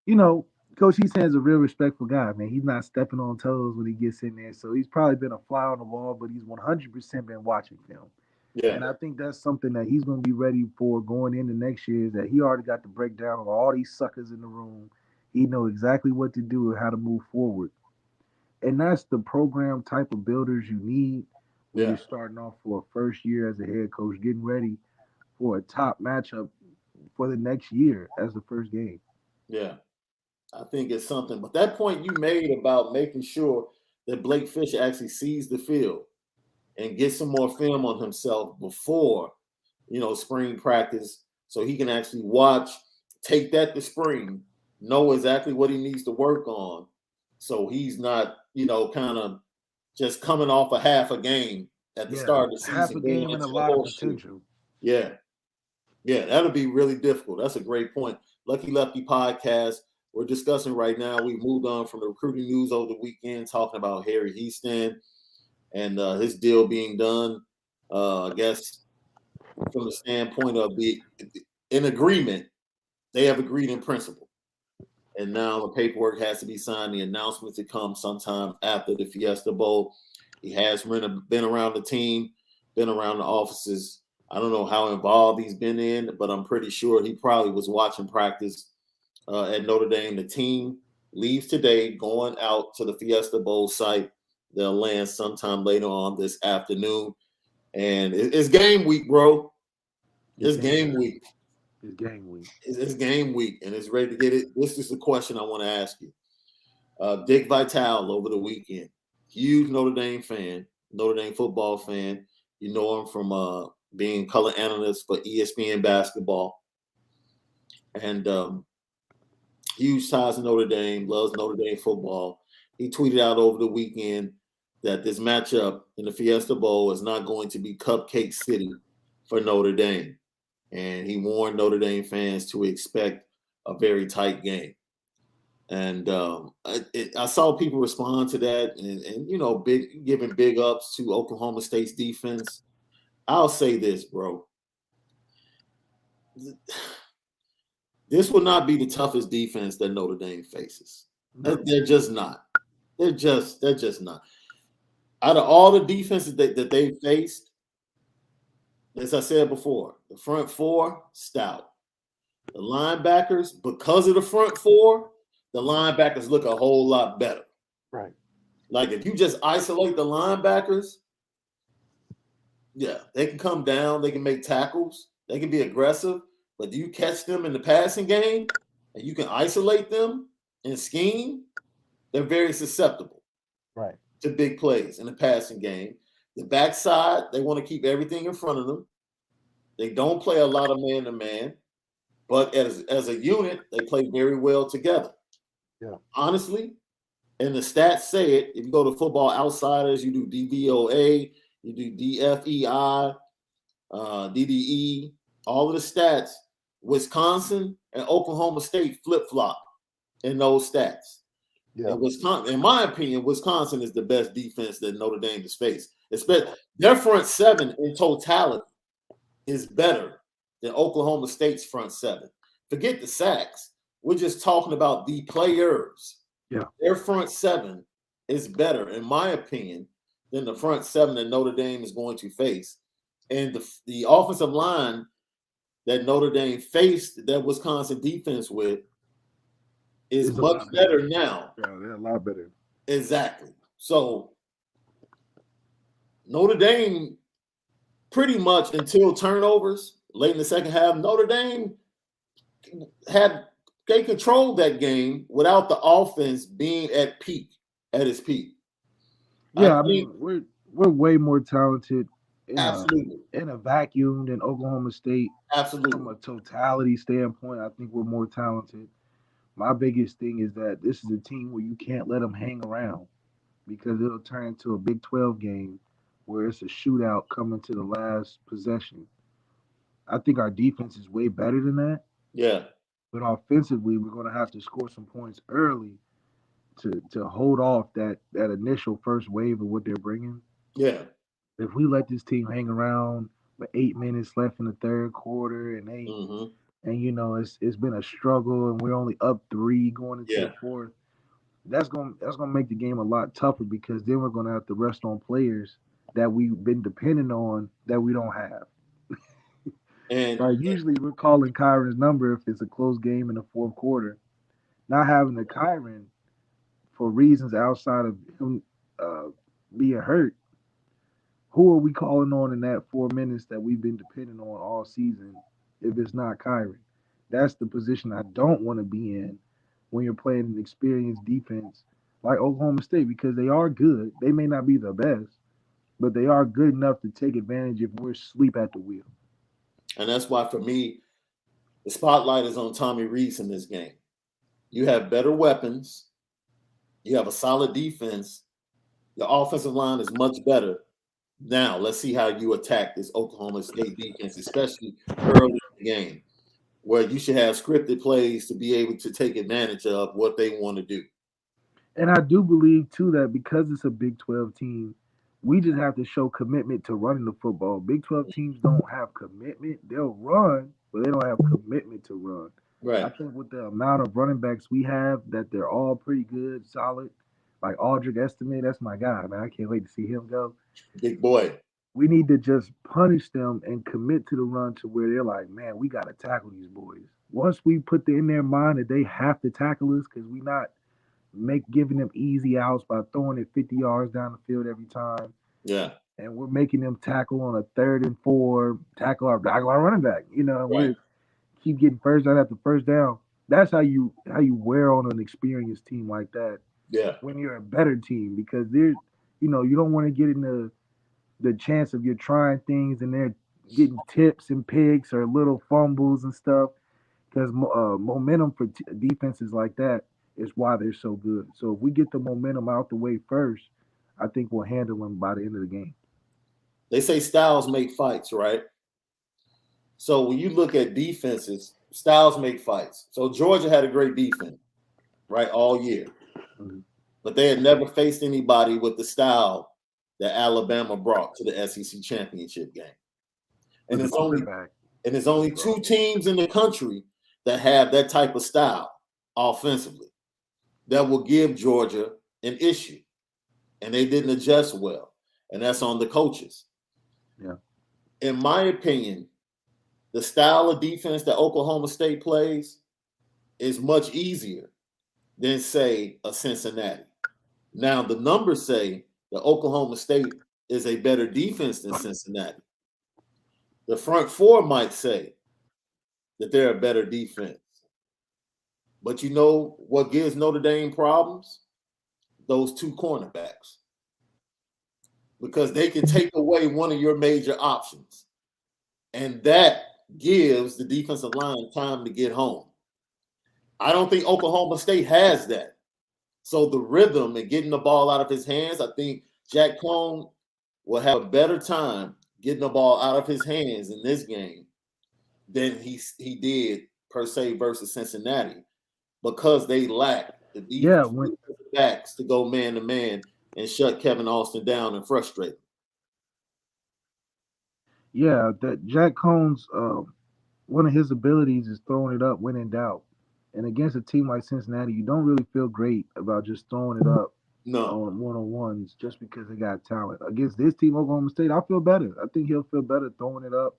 you know, Coach Hiestand's a real respectful guy, man. He's not stepping on toes when he gets in there. So he's probably been a fly on the wall, but he's 100% been watching film. Yeah. And I think that's something that he's going to be ready for going into next year, is that he already got the breakdown of all these suckers in the room. He knows exactly what to do and how to move forward. And that's the program type of builders you need when you're starting off for a first year as a head coach, getting ready for a top matchup for the next year as the first game. Yeah, I think it's something. But that point you made about making sure that Blake Fisher actually sees the field and gets some more film on himself before, you know, spring practice, so he can actually watch, take that to spring, know exactly what he needs to work on, so he's not, you know, kind of just coming off a half a game at the start of the season. Half a game and a lot of potential. Yeah. Yeah, that'll be really difficult. That's a great point. Lucky Lefty podcast. We're discussing right now. We moved on from the recruiting news over the weekend, talking about Harry Hiestand and his deal being done. I guess from the standpoint of in agreement, they have agreed in principle. And now the paperwork has to be signed. The announcement to come sometime after the Fiesta Bowl. He has been around the team, been around the offices. I don't know how involved he's been in, but I'm pretty sure he probably was watching practice at Notre Dame. The team leaves today, going out to the Fiesta Bowl site. They'll land sometime later on this afternoon. And it's game week, bro. It's game week. It's game week. It's game week, and it's ready to get it. This is the question I want to ask you. Dick Vitale over the weekend. Huge Notre Dame fan, Notre Dame football fan. You know him from being color analyst for ESPN basketball. And huge ties to Notre Dame, loves Notre Dame football. He tweeted out over the weekend that this matchup in the Fiesta Bowl is not going to be Cupcake City for Notre Dame. And he warned Notre Dame fans to expect a very tight game. And I saw people respond to that and you know, giving big ups to Oklahoma State's defense. I'll say this, bro. This will not be the toughest defense that Notre Dame faces. They're just not. They're just not. Out of all the defenses that they faced, as I said before, the front four, stout. The linebackers, because of the front four, the linebackers look a whole lot better. Right. Like if you just isolate the linebackers, yeah, they can come down, they can make tackles, they can be aggressive, but do you catch them in the passing game and you can isolate them and scheme, they're very susceptible to big plays in the passing game. The backside, they want to keep everything in front of them. They don't play a lot of man-to-man, but as a unit, they play very well together. Yeah. Honestly, and the stats say it. If you go to Football Outsiders, you do DVOA, you do DFEI, DDE, all of the stats. Wisconsin and Oklahoma State flip-flop in those stats. Yeah. And Wisconsin, in my opinion, Wisconsin is the best defense that Notre Dame has faced. Especially their front seven in totality is better than Oklahoma State's front seven. Forget the sacks. We're just talking about the players. Yeah. Their front seven is better, in my opinion, than the front seven that Notre Dame is going to face. And the offensive line that Notre Dame faced that Wisconsin defense with is much better now. Yeah, they're a lot better. Exactly. So Notre Dame, pretty much until turnovers late in the second half, Notre Dame they controlled that game without the offense being at its peak. Yeah, I mean, we're way more talented absolutely in a vacuum than Oklahoma State. Absolutely. From a totality standpoint, I think we're more talented. My biggest thing is that this is a team where you can't let them hang around because it'll turn into a Big 12 game where it's a shootout coming to the last possession. I think our defense is way better than that. Yeah. But offensively, we're going to have to score some points early to hold off that initial first wave of what they're bringing. Yeah. If we let this team hang around with 8 minutes left in the third quarter and and you know it's been a struggle and we're only up 3 going into the fourth, that's gonna make the game a lot tougher because then we're gonna have to rest on players that we've been depending on that we don't have. And like usually we're calling Kyron's number if it's a close game in the fourth quarter. Not having the Kyron for reasons outside of him being hurt. Who are we calling on in that 4 minutes that we've been depending on all season if it's not Kyron? That's the position I don't want to be in when you're playing an experienced defense like Oklahoma State because they are good. They may not be the best, but they are good enough to take advantage if we're asleep at the wheel. And that's why, for me, the spotlight is on Tommy Rees in this game. You have better weapons. You have a solid defense. Your offensive line is much better. Now, let's see how you attack this Oklahoma State defense, especially early in the game, where you should have scripted plays to be able to take advantage of what they want to do. And I do believe, too, that because it's a Big 12 team, we just have to show commitment to running the football. Big 12 teams don't have commitment. They'll run, but they don't have commitment to run. Right. I think with the amount of running backs we have, that they're all pretty good, solid. Like Aldrich Estimate, that's my guy, man. I can't wait to see him go. Big boy. We need to just punish them and commit to the run to where they're like, man, we got to tackle these boys. Once we put in their mind that they have to tackle us because we not giving them easy outs by throwing it 50 yards down the field every time. Yeah. And we're making them tackle on a 3rd and 4, tackle our running back. You know, right. we keep getting first down after first down. That's how you wear on an experienced team like that. Yeah. When you're a better team, because they're, you know, you don't want to get in the chance of you're trying things and they're getting tips and picks or little fumbles and stuff. Because momentum for defenses like that is why they're so good. So if we get the momentum out the way first, I think we'll handle them by the end of the game. They say styles make fights, right? So when you look at defenses, styles make fights. So Georgia had a great defense, right, all year. Mm-hmm. But they had never faced anybody with the style that Alabama brought to the SEC championship game. And there's only 2 teams in the country that have that type of style offensively that will give Georgia an issue. and they didn't adjust well, and that's on the coaches. Yeah. In my opinion, the style of defense that Oklahoma State plays is much easier than, say, a Cincinnati. Now, the numbers say that Oklahoma State is a better defense than Cincinnati. The front four might say that they're a better defense. But you know what gives Notre Dame problems? Those two cornerbacks. Because they can take away one of your major options. And that gives the defensive line time to get home. I don't think Oklahoma State has that. So the rhythm and getting the ball out of his hands, I think Jack Cohn will have a better time getting the ball out of his hands in this game than he did per se versus Cincinnati, because they lack the defensive backs to go man to man and shut Kevin Austin down and frustrate him. Yeah, that Jack Cohn's one of his abilities is throwing it up when in doubt. And against a team like Cincinnati, you don't really feel great about just throwing it up on one-on-ones just because they got talent. Against this team, Oklahoma State, I feel better. I think he'll feel better throwing it up.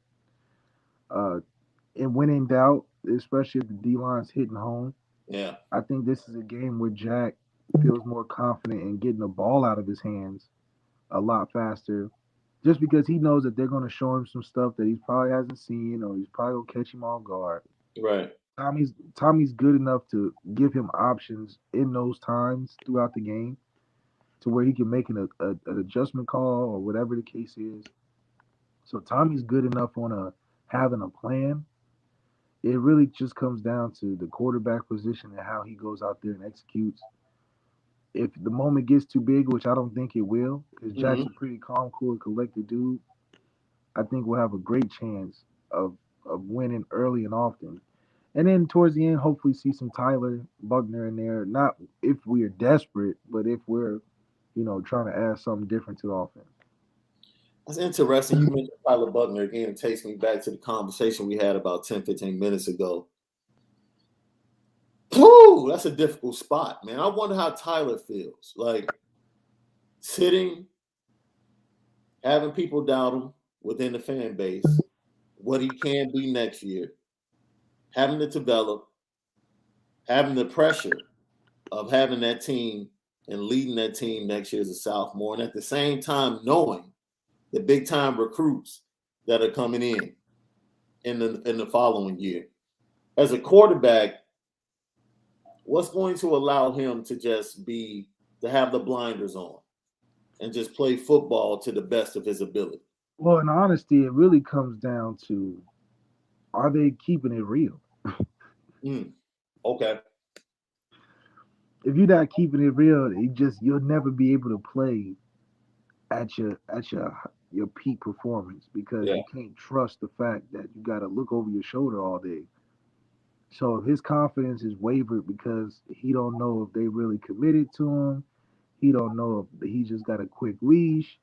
And when in doubt, especially if the D-line's hitting home. Yeah. I think this is a game where Jack feels more confident in getting the ball out of his hands a lot faster, just because he knows that they're going to show him some stuff that he probably hasn't seen, or he's probably going to catch him off guard. Right. Tommy's good enough to give him options in those times throughout the game to where he can make an adjustment call or whatever the case is. So Tommy's good enough on having a plan. It really just comes down to the quarterback position and how he goes out there and executes. If the moment gets too big, which I don't think it will, because Jack's a pretty calm, cool, and collected dude, I think we'll have a great chance of winning early and often. And then towards the end, hopefully see some Tyler Buckner in there. Not if we're desperate, but if we're, trying to add something different to the offense. That's interesting. You mentioned Tyler Buckner again. It takes me back to the conversation we had about 10, 15 minutes ago. Whew, that's a difficult spot, man. I wonder how Tyler feels. Like sitting, having people doubt him within the fan base, what he can be next year, having to develop, having the pressure of having that team and leading that team next year as a sophomore, and at the same time knowing the big time recruits that are coming in the following year. As a quarterback, what's going to allow him to just to have the blinders on and just play football to the best of his ability? Well, in honesty, it really comes down to, are they keeping it real? Okay. If you're not keeping it real, you'll never be able to play at your peak performance, because you can't trust the fact that you got to look over your shoulder all day. So if his confidence is wavered because he don't know if they really committed to him, he don't know if he just got a quick leash,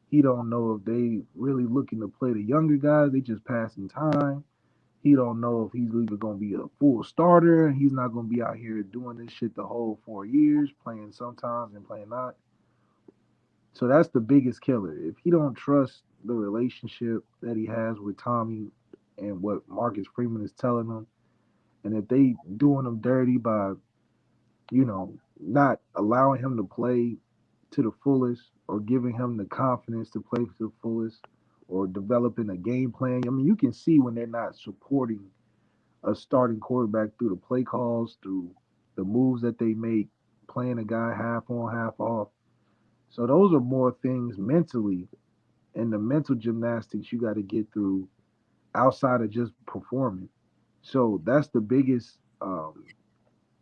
he don't know if they really looking to play the younger guys, they just passing time. He don't know if he's either going to be a full starter and he's not going to be out here doing this shit the whole 4 years, playing sometimes and playing not. So that's the biggest killer. If he don't trust the relationship that he has with Tommy and what Marcus Freeman is telling him, and if they doing him dirty by, not allowing him to play to the fullest or giving him the confidence to play to the fullest or developing a game plan. I mean, you can see when they're not supporting a starting quarterback through the play calls, through the moves that they make, playing a guy half on, half off. So those are more things mentally, and the mental gymnastics you got to get through outside of just performing. So that's the biggest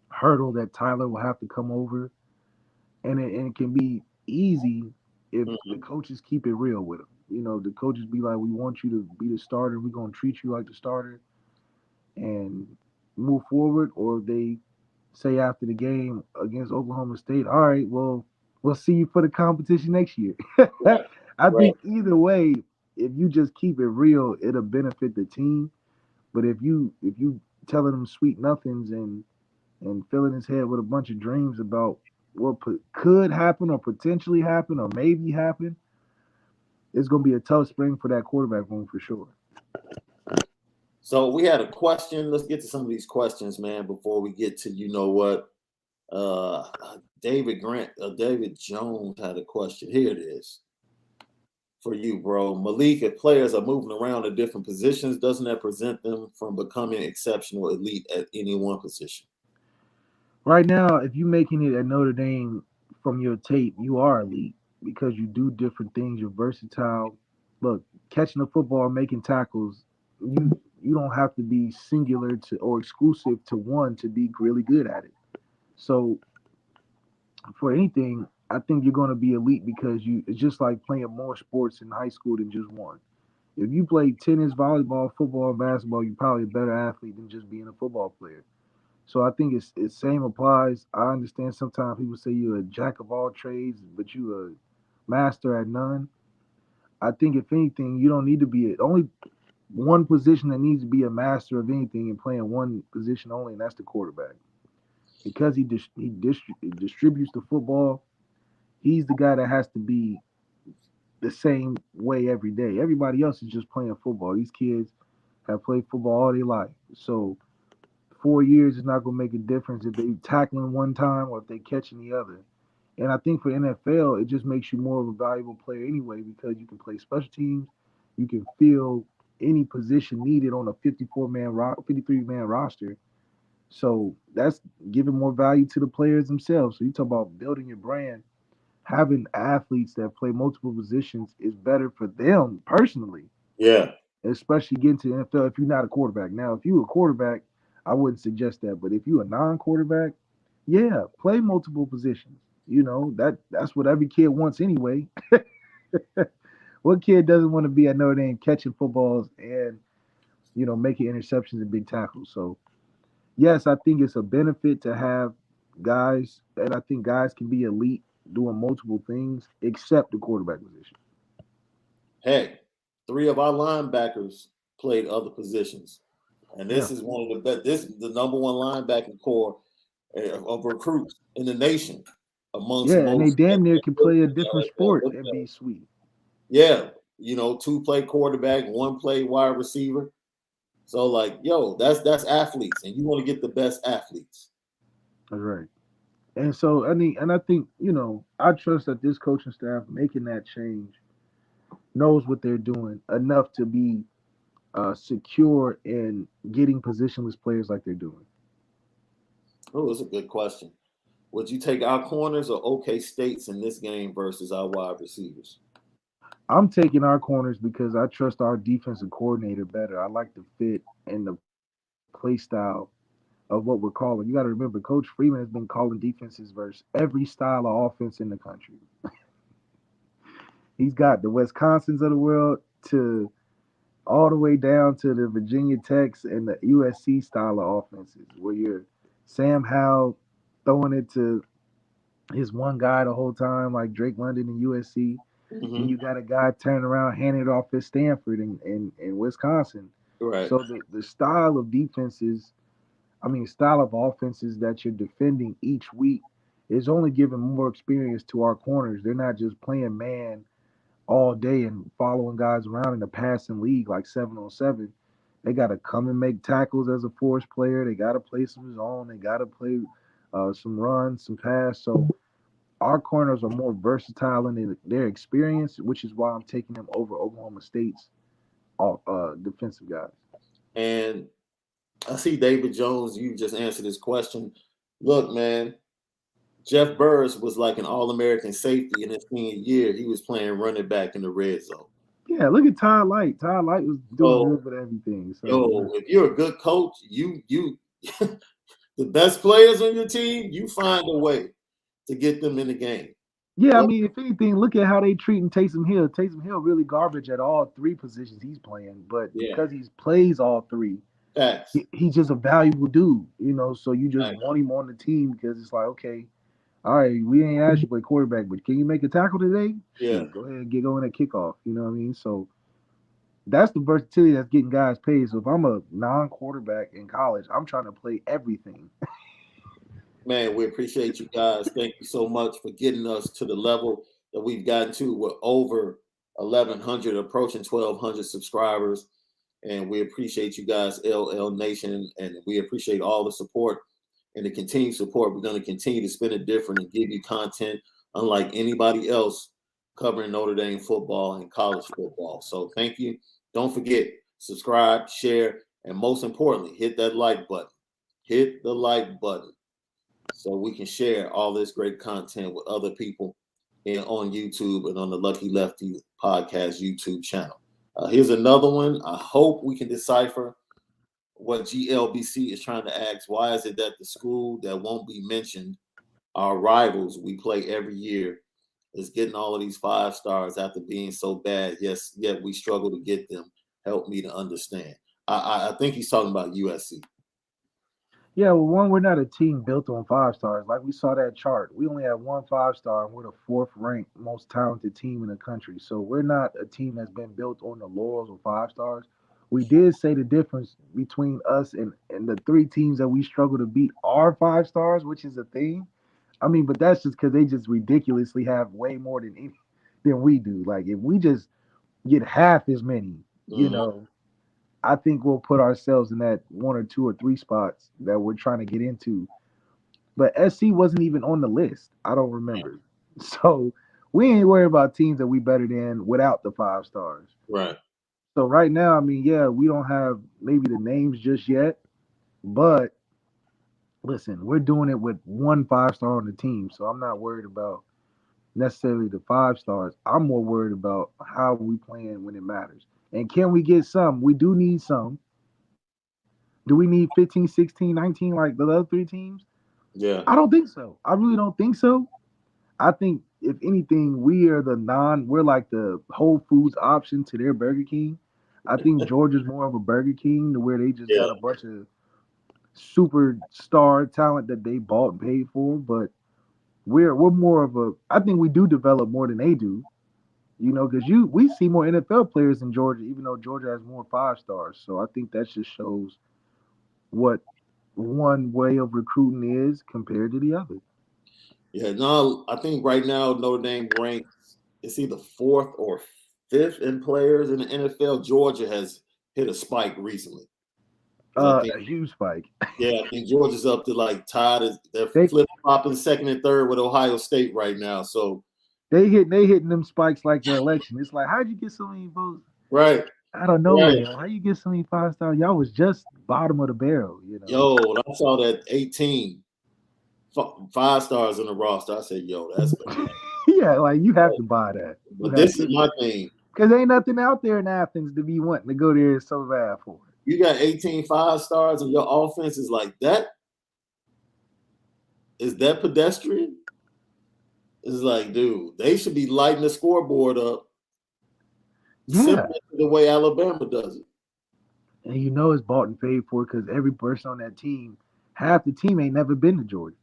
hurdle that Tyler will have to come over, and it can be easy if the coaches keep it real with him. The coaches be like, "We want you to be the starter. We're gonna treat you like the starter, and move forward." Or they say after the game against Oklahoma State, "All right, well, we'll see you for the competition next year." I think either way, if you just keep it real, it'll benefit the team. But if you telling him sweet nothings and filling his head with a bunch of dreams about could happen or potentially happen or maybe happen, it's going to be a tough spring for that quarterback room for sure. So we had a question. Let's get to some of these questions, man, before we get to, you know what? David Jones had a question. Here it is for you, bro. Malik, if players are moving around in different positions, doesn't that prevent them from becoming exceptional elite at any one position? Right now, if you're making it at Notre Dame from your tape, you are elite because you do different things. You're versatile. Look, catching the football, making tackles, you don't have to be singular to or exclusive to one to be really good at it. So for anything, I think you're going to be elite because it's just like playing more sports in high school than just one. If you play tennis, volleyball, football, basketball, you're probably a better athlete than just being a football player. So I think it's same applies. I understand sometimes people say you're a jack of all trades, but you a master at none. I think if anything, you don't need to be only one position that needs to be a master of anything and playing one position only, and that's the quarterback. Because he distributes the football, he's the guy that has to be the same way every day. Everybody else is just playing football. These kids have played football all their life. So 4 years is not going to make a difference if they tackling one time or if they catching the other. And I think for NFL, it just makes you more of a valuable player anyway because you can play special teams, you can fill any position needed on a 53-man roster. So that's giving more value to the players themselves. So you talk about building your brand, having athletes that play multiple positions is better for them personally. Yeah. Especially getting to the NFL if you're not a quarterback. Now, if you're a quarterback, I wouldn't suggest that. But if you're a non-quarterback, yeah, play multiple positions. You know, that's what every kid wants anyway. What kid doesn't want to be at Notre Dame catching footballs and, making interceptions and big tackles? So yes, I think it's a benefit to have guys, and I think guys can be elite doing multiple things except the quarterback position. Heck, 3 of our linebackers played other positions, and this is one of the best. This is the number one linebacking core of recruits in the nation. Amongst and they damn near can play a different sport and be sweet. Yeah, 2 play quarterback, 1 play wide receiver. So like, that's athletes, and you want to get the best athletes. That's right. And so I think I trust that this coaching staff making that change knows what they're doing enough to be secure in getting positionless players like they're doing. Oh, that's a good question. Would you take our corners or OK States in this game versus our wide receivers? I'm taking our corners because I trust our defensive coordinator better. I like the fit and the play style of what we're calling. You got to remember, Coach Freeman has been calling defenses versus every style of offense in the country. He's got the Wisconsins of the world to all the way down to the Virginia Techs and the USC style of offenses, where you're Sam Howell throwing it to his one guy the whole time, like Drake London in USC. Mm-hmm. And you got a guy turning around, handing it off at Stanford in Wisconsin. Right. So the style of defenses, style of offenses that you're defending each week is only giving more experience to our corners. They're not just playing man all day and following guys around in a passing league like 7-on-7. They got to come and make tackles as a force player. They got to play some zone. They got to play some runs, some pass. So our corners are more versatile in their experience, which is why I'm taking them over Oklahoma State's defensive guys. And I see David Jones. You just answered this question. Look, man, Jeff Burris was like an All-American safety in his senior year. He was playing running back in the red zone. Yeah, look at Todd Light. Todd Light was doing good with everything. So, if you're a good coach, you the best players on your team, you find a way to get them in the game. Yeah, if anything, look at how they treating Taysom Hill. Taysom Hill really garbage at all 3 positions he's playing, but because he plays all 3, he's just a valuable dude, so you just want him on the team because it's like, okay, all right, we ain't asked you to play quarterback, but can you make a tackle today? Yeah. Go ahead and get going at kickoff. You know what I mean? So that's the versatility that's getting guys paid. So if I'm a non-quarterback in college, I'm trying to play everything. Man, we appreciate you guys. Thank you so much for getting us to the level that we've gotten to. We're over 1,100, approaching 1,200 subscribers. And we appreciate you guys, LL Nation, and we appreciate all the support and the continued support. We're going to continue to spin it different and give you content unlike anybody else covering Notre Dame football and college football. So thank you. Don't forget, subscribe, share, and most importantly, hit that like button. Hit the like button so we can share all this great content with other people on YouTube and on the Lucky Lefty podcast YouTube channel. Here's another one. I hope we can decipher what GLBC is trying to ask. Why is it that the school that won't be mentioned, our rivals we play every year, is getting all of these 5 stars after being so bad? Yes, yet we struggle to get them. Help me to understand. I think he's talking about USC. Yeah, well, one, we're not a team built on 5 stars. Like we saw that chart. We only have 1 5-star, and we're the 4th ranked most talented team in the country. So we're not a team that's been built on the laurels of 5 stars. We did say the difference between us and the 3 teams that we struggle to beat are 5 stars, which is a thing. I mean, but that's just because they just ridiculously have way more than we do. Like if we just get half as many, you know, I think we'll put ourselves in that 1 or 2 or 3 spots that we're trying to get into. But SC wasn't even on the list. I don't remember. So we ain't worried about teams that we better than without the 5 stars. Right. So right now, I mean, yeah, we don't have maybe the names just yet, but listen, we're doing it with 1 5-star on the team. So I'm not worried about necessarily the 5 stars. I'm more worried about how we playing when it matters. And can we get some? We do need some. Do we need 15, 16, 19 like the other 3 teams? Yeah. I don't think so. I really don't think so. I think if anything, we're like the Whole Foods option to their Burger King. I think Georgia's more of a Burger King to where they just got a bunch of superstar talent that they bought and paid for. But we're more of a, I think we do develop more than they do. You know, because we see more NFL players in Georgia, even though Georgia has more 5 stars. So I think that just shows what one way of recruiting is compared to the other. Yeah, no, I think right now Notre Dame ranks, it's either 4th or 5th in players in the NFL. Georgia has hit a spike recently. A huge spike. Yeah, I think Georgia's up to like tied. They're flip-flopping 2nd and 3rd with Ohio State right now. So They hitting them spikes like the election. It's like, how'd you get so many votes? Right. I don't know. Right. How you get so many 5 stars? Y'all was just bottom of the barrel, you know. Yo, when I saw that 18 5 stars in the roster, I said, yo, that's bad. Yeah, like you have to buy that. But this is my thing. Because ain't nothing out there in Athens to be wanting to go there so bad for. You got 18 5 stars and your offense is like that? Is that pedestrian? It's like, dude, they should be lighting the scoreboard up. Yeah. The way Alabama does it. And you know it's bought and paid for because every person on that team, half the team ain't never been to Georgia.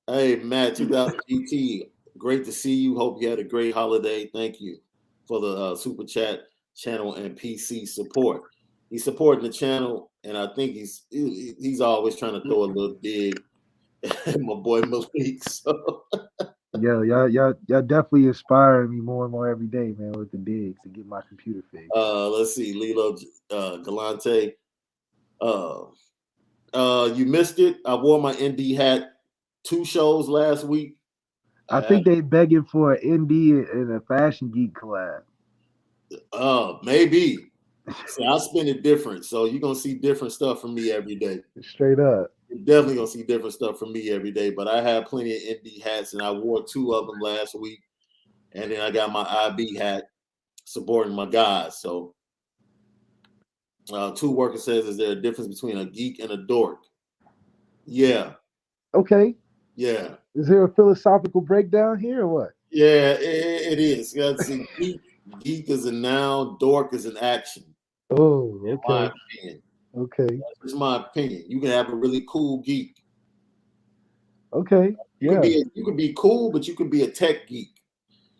Hey, Matt, 2000 GT, great to see you. Hope you had a great holiday. Thank you for the Super Chat channel and PC support. He's supporting the channel, and I think he's always trying to throw a little dig at my boy Malik. So. Yo, y'all definitely inspiring me more and more every day, man, with the digs to get my computer fixed. Let's see, Lilo Galante. You missed it. I wore my ND hat 2 shows last week. I think they begging for an ND and a Fashion Geek collab. Maybe. See, I spin it different, so you're gonna see different stuff from me every day. Straight up. You're definitely gonna see different stuff from me every day. But I have plenty of ND hats, and I wore 2 of them last week, and then I got my IB hat supporting my guys. So, 2 Worker says, "Is there a difference between a geek and a dork?" Yeah. Okay. Yeah. Is there a philosophical breakdown here or what? Yeah, it is. You gotta see, geek is a noun, dork is an action. Oh, okay. In my opinion. Okay. That's my opinion. You can have a really cool geek. Okay. You could be cool, but you could be a tech geek.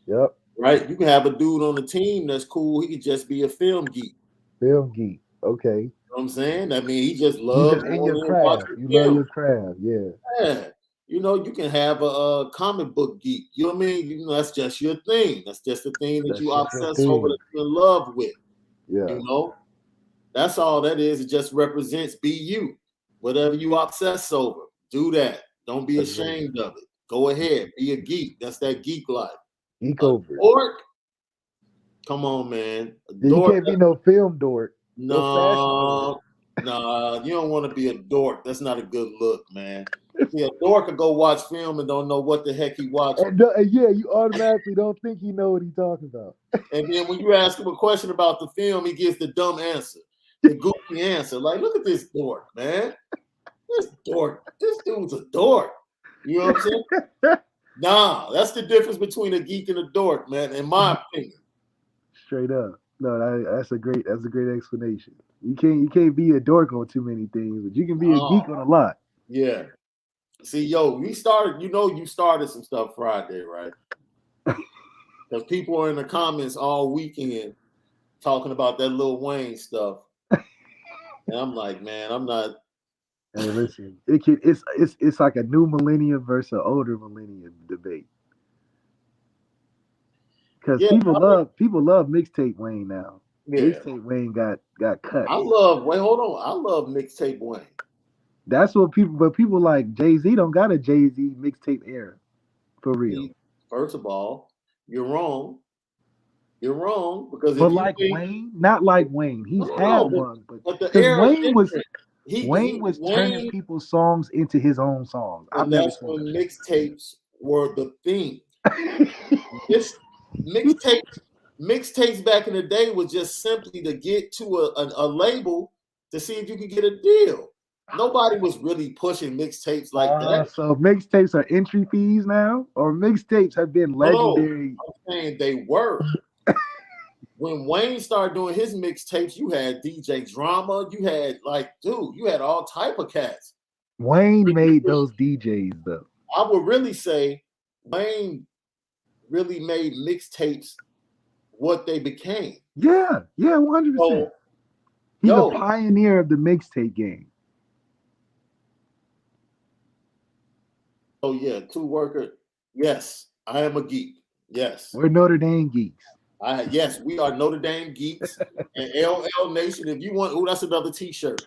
Yep. Right? You can have a dude on the team that's cool. He could just be a film geek. Film geek. Okay. You know what I'm saying? I mean, he just You loves just in going your in and craft. watching You love film. your craft. Yeah. Yeah. You know, you can have a comic book geek. You know what I mean? You know, that's just your thing. That's just the thing that That's you just your obsess over, thing. that you're in love with. Yeah. You know, that's all that is. It just represents be you. Whatever you obsess over, do that. Don't be Agreed. ashamed of it. Go ahead, be a geek. That's that geek life. Geek A over. dork? Come on, man. A Yeah, you dork? can't be no film dork. No fashion dork. No, you don't want to be a dork. That's not a good look, man. See, a dork could go watch film and don't know what the heck he watching. And yeah, you automatically don't think he know what he's talking about. And then when you ask him a question about the film, he gives the dumb answer, the goofy answer. Like, look at this dork, man. This dork. This dude's a dork. You know what I'm saying? Nah, that's the difference between a geek and a dork, man, in my opinion. Straight up. No, that's a great explanation. You can't be a dork on too many things, but you can be a geek on a lot. Yeah. See, yo, you started some stuff Friday, right? Because people are in the comments all weekend talking about that Lil Wayne stuff. And I'm like, man, I'm not. Hey, listen, it's like a new millennium versus an older millennium debate. Because people love mixtape Wayne now. Yeah. Mixtape Wayne got cut. Hold on. I love mixtape Wayne. That's what people like Jay-Z don't got a Jay-Z mixtape era. For real. First of all, you're wrong. You're wrong because but like Wayne, not like Wayne. He's had one, but the era Wayne was turning people's songs into his own songs. And that's when mixtapes were the thing. This mixtapes back in the day was just simply to get to a label to see if you could get a deal. Nobody was really pushing mixtapes like that. So mixtapes are entry fees now, or mixtapes have been legendary. No, I'm saying they were. When Wayne started doing his mixtapes, you had DJ Drama, you had you had all type of cats. Wayne made those DJs though. I would really say Wayne really made mixtapes what they became. Yeah, 100%. He's a pioneer of the mixtape game. Oh yeah, two worker. Yes, I am a geek. Yes, we're Notre Dame geeks. Yes, we are Notre Dame geeks and LL Nation. If you want, that's another T-shirt.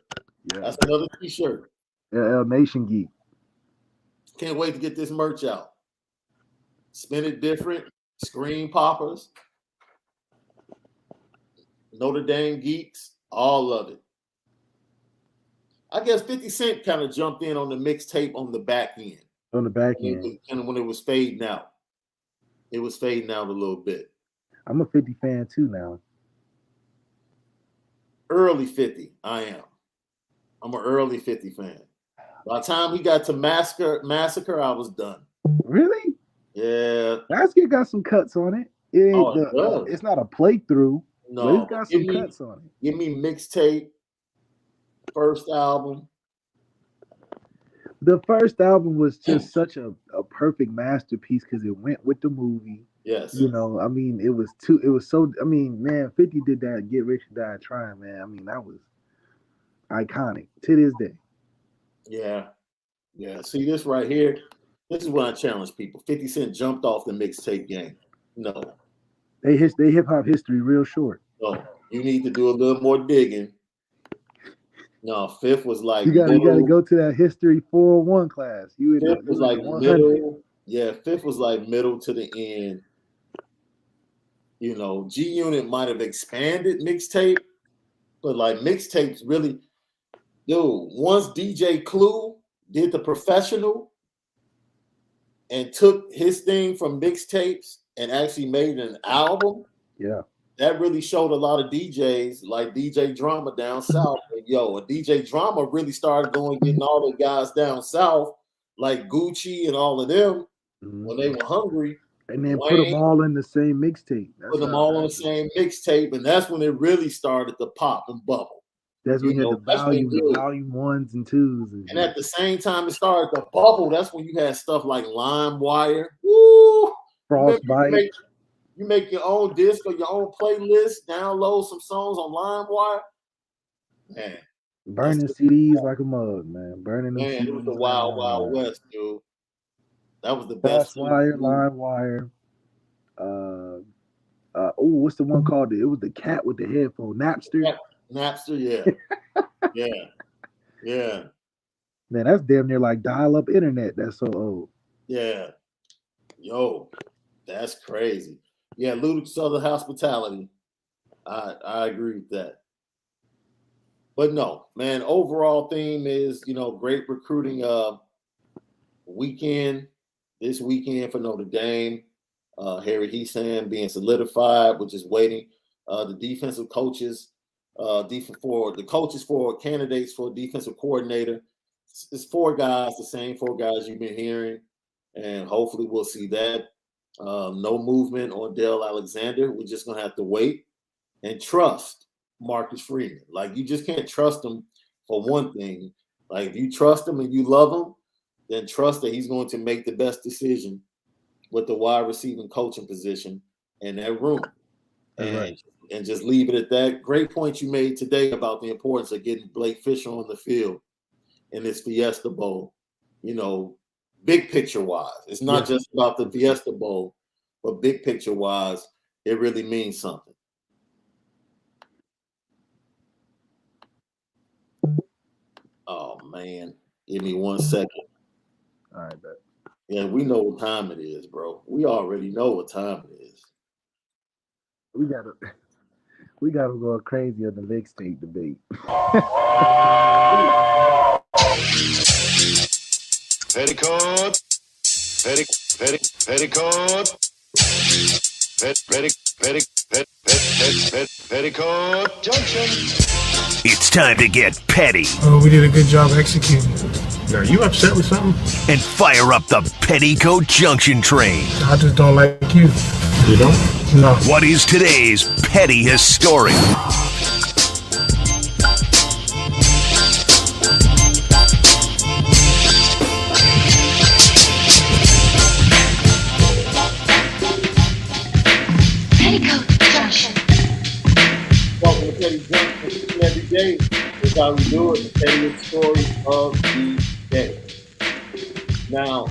Yeah. That's another T-shirt. LL Nation geek. Can't wait to get this merch out. Spin it different. Screen poppers. Notre Dame geeks. All of it. I guess 50 Cent kind of jumped in on the mixtape on the back end. On the back end. And when it was fading out. It was fading out a little bit. I'm a 50 fan too now. Early 50, I am. I'm an early 50 fan. By the time we got to Massacre, I was done. Really? Yeah. Massacre got some cuts on it. It's not a playthrough. No, but it's got some cuts on it. Give me mixtape, first album. The first album was just such a perfect masterpiece because it went with the movie. Yes. You know, I mean, man, 50 did that Get Rich or Die Trying, man. I mean, that was iconic to this day. Yeah. Yeah. See this right here? This is when I challenge people. 50 Cent jumped off the mixtape game. No. They hip hop history real short. No. You need to do a little more digging. No, Fifth was like you got to go to that history 401 class. Fifth was like middle. Yeah, Fifth was like middle to the end. You know, G Unit might have expanded mixtape, but like mixtapes really, dude. Once DJ Clue did The Professional and took his thing from mixtapes and actually made an album, yeah. That really showed a lot of DJs like DJ Drama down south. And a DJ Drama really started getting all the guys down south, like Gucci and all of them, when they were hungry. And then put them all in the same mixtape. Put them all on the same mixtape, and that's when it really started to pop and bubble. That's when you had the volume 1s and 2s. And at the same time it started to bubble, that's when you had stuff like LimeWire. Woo! Frostbite. You make your own disc or your own playlist, download some songs on LimeWire. Man, burning CDs like a mug, man. Burning them CDs. It was the like wild, wild west, dude. That was the best. Fast Wire, Line Wire. What's the one called? It was the cat with the headphone, Napster. Napster, yeah. Man, that's damn near like dial-up internet. That's so old. Yeah, yo, that's crazy. Yeah, Ludic Southern Hospitality. I agree with that. But no, man, overall theme is, great recruiting weekend, this weekend for Notre Dame. Harry Hiestand being solidified, which is waiting. The defensive coaches, the coaches for candidates for defensive coordinator. It's 4 guys, the same 4 guys you've been hearing, and hopefully we'll see that. No movement on Dale Alexander. We're just going to have to wait and trust Marcus Freeman. Like, you just can't trust him for one thing. Like, if you trust him and you love him, then trust that he's going to make the best decision with the wide receiving coaching position in that room. And just leave it at that. Great point you made today about the importance of getting Blake Fisher on the field in this Fiesta Bowl, big picture wise. It's not just about the Fiesta Bowl, but big picture wise, it really means something. Oh, man. Give me 1 second. All right, bet. Yeah, we know what time it is, bro. We already know what time it is. We gotta go crazy on the Lake State debate. Petticoat, Petticoat Junction. It's time to get petty. Oh, we did a good job executing. Are you upset with something? And fire up the Petticoat Junction train. I just don't like you. You don't? No. What is today's pettiest story? Petticoat Junction. Welcome to Petty Junction. Every day is how we do it. The pettiest story of the day. Now,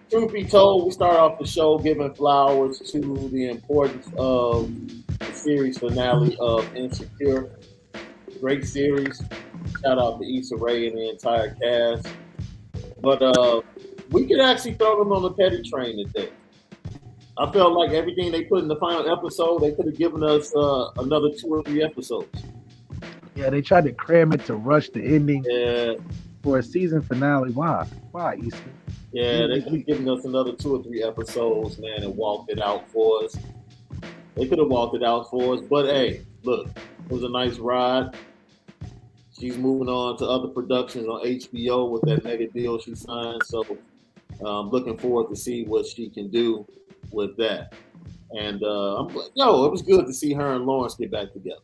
truth be told, we start off the show giving flowers to the importance of the series finale of Insecure. Great series. Shout out to Issa Rae and the entire cast. But we could actually throw them on the petty train today. I felt like everything they put in the final episode, they could have given us another 2 or 3 episodes. Yeah, they tried to cram it to rush the ending Yeah. for a season finale. Why, Issa? Yeah, they could have given us another 2 or 3 episodes, man, and walked it out for us. They could have walked it out for us, but hey, look, it was a nice ride. She's moving on to other productions on HBO with that mega deal she signed, so I'm looking forward to see what she can do with that. And it was good to see her and Lawrence get back together.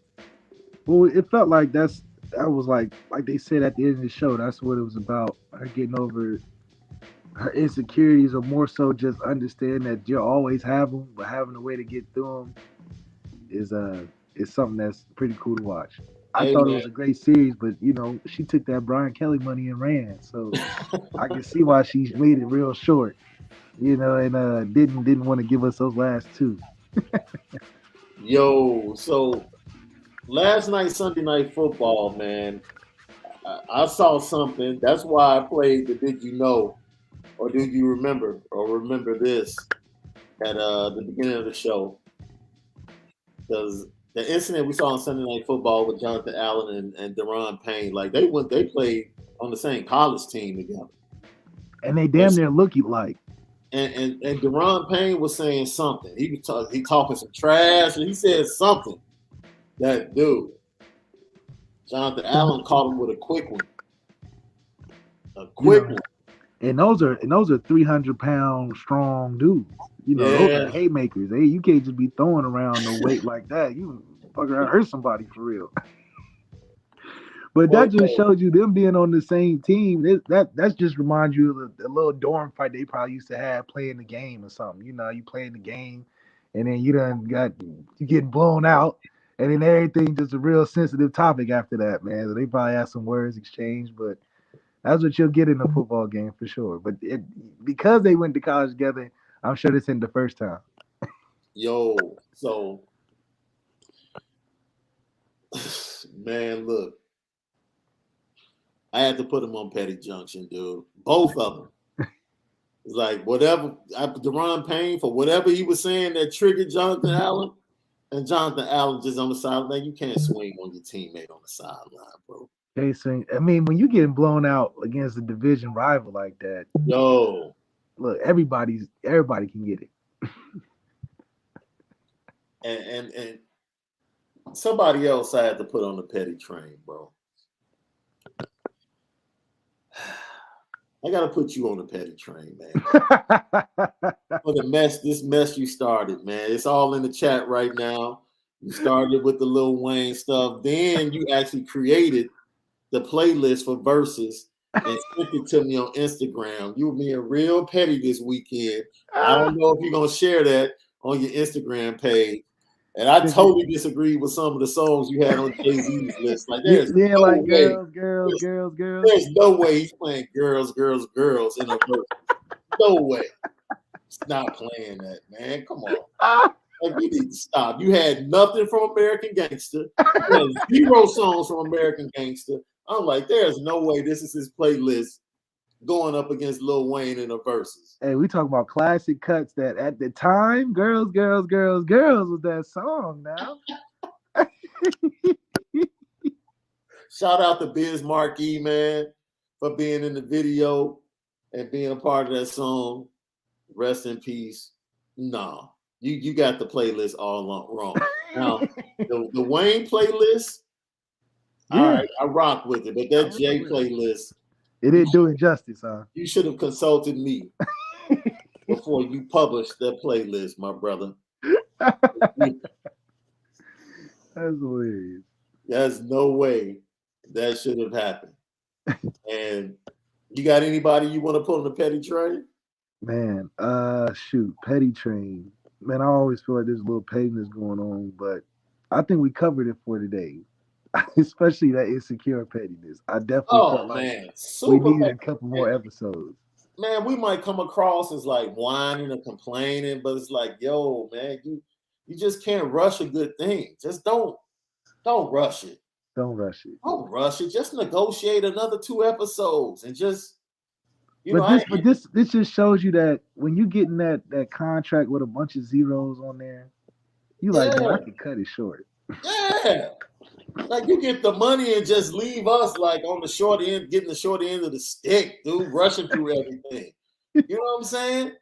Well, it felt like that was like they said at the end of the show, that's what it was about. Her getting over her insecurities, or more so just understand that you'll always have them, but having a way to get through them is something that's pretty cool to watch. I thought it was a great series, but she took that Brian Kelly money and ran, so I can see why she made it real short, and didn't want to give us those last 2. Yo, so last night, Sunday Night Football, man, I saw something. That's why I played the Did You Know or Do You Remember or Remember This at the beginning of the show. Because the incident we saw on Sunday Night Football with Jonathan Allen and Deron Payne, like they played on the same college team together. And they damn near look alike. And Deron Payne was saying something. He talking some trash, and he said something. That dude, Jonathan Allen, caught him with a quick one. One. And those are 300-pound strong dudes. Those are haymakers. Hey, you can't just be throwing around no weight like that. You fucking hurt somebody for real. But that just shows you them being on the same team. That just reminds you of the little dorm fight they probably used to have playing the game or something. You playing the game, and then you getting blown out, And then everything just a real sensitive topic after that, man. So they probably have some words exchanged, but that's what you'll get in a football game for sure. But because they went to college together, I'm sure this ain't the first time. Yo, so man, look, I had to put them on Petty Junction, dude. Both of them. It's like whatever Deron Payne, for whatever he was saying that triggered Jonathan Allen, and Jonathan Allen just on the sideline. You can't swing on your teammate on the sideline, bro. Okay, so I mean, when you getting blown out against a division rival like that, yo, look, everybody can get it. and somebody else I had to put on the Petty train, bro. I gotta put you on the Petty train, man. For this mess you started, man. It's all in the chat right now. You started with the Lil Wayne stuff, then you actually created the playlist for verses and sent it to me on Instagram. You were being real petty this weekend. I don't know if you're gonna share that on your Instagram page. And I totally disagreed with some of the songs you had on Jay-Z's list. Like, there's no like way. girls. There's no way he's playing girls in a verse. No way. He's not playing that, man. Come on. Like, you need to stop. You had nothing from American Gangster. You had 0 songs from American Gangster. I'm like, there's no way this is his playlist going up against Lil Wayne in the verses. Hey, we talk about classic cuts that at the time, girls was that song now. Shout out to Biz Markie, man, for being in the video and being a part of that song. Rest in peace. No, you got the playlist all wrong. Now, the Wayne playlist, all right, I rock with it, but that Jay playlist, it didn't do it justice, huh? You should have consulted me before you published that playlist, my brother. That's hilarious. There's no way that should have happened. And you got anybody you want to put on the Petty train? Man, shoot, Petty train. Man, I always feel like there's a little pettiness going on, but I think we covered it for today. Especially that insecure pettiness. I definitely felt like we needed a couple more episodes. Man, we might come across as like whining or complaining, but it's like, yo, man, you just can't rush a good thing. Just don't rush it. Don't rush it. Don't rush it. Just negotiate another 2 episodes and just this just shows you that when you get in that contract with a bunch of zeros on there, you like, man, I can cut it short. Yeah. Like, you get the money and just leave us like on the short end, getting the short end of the stick, dude, rushing through everything. You know what I'm saying?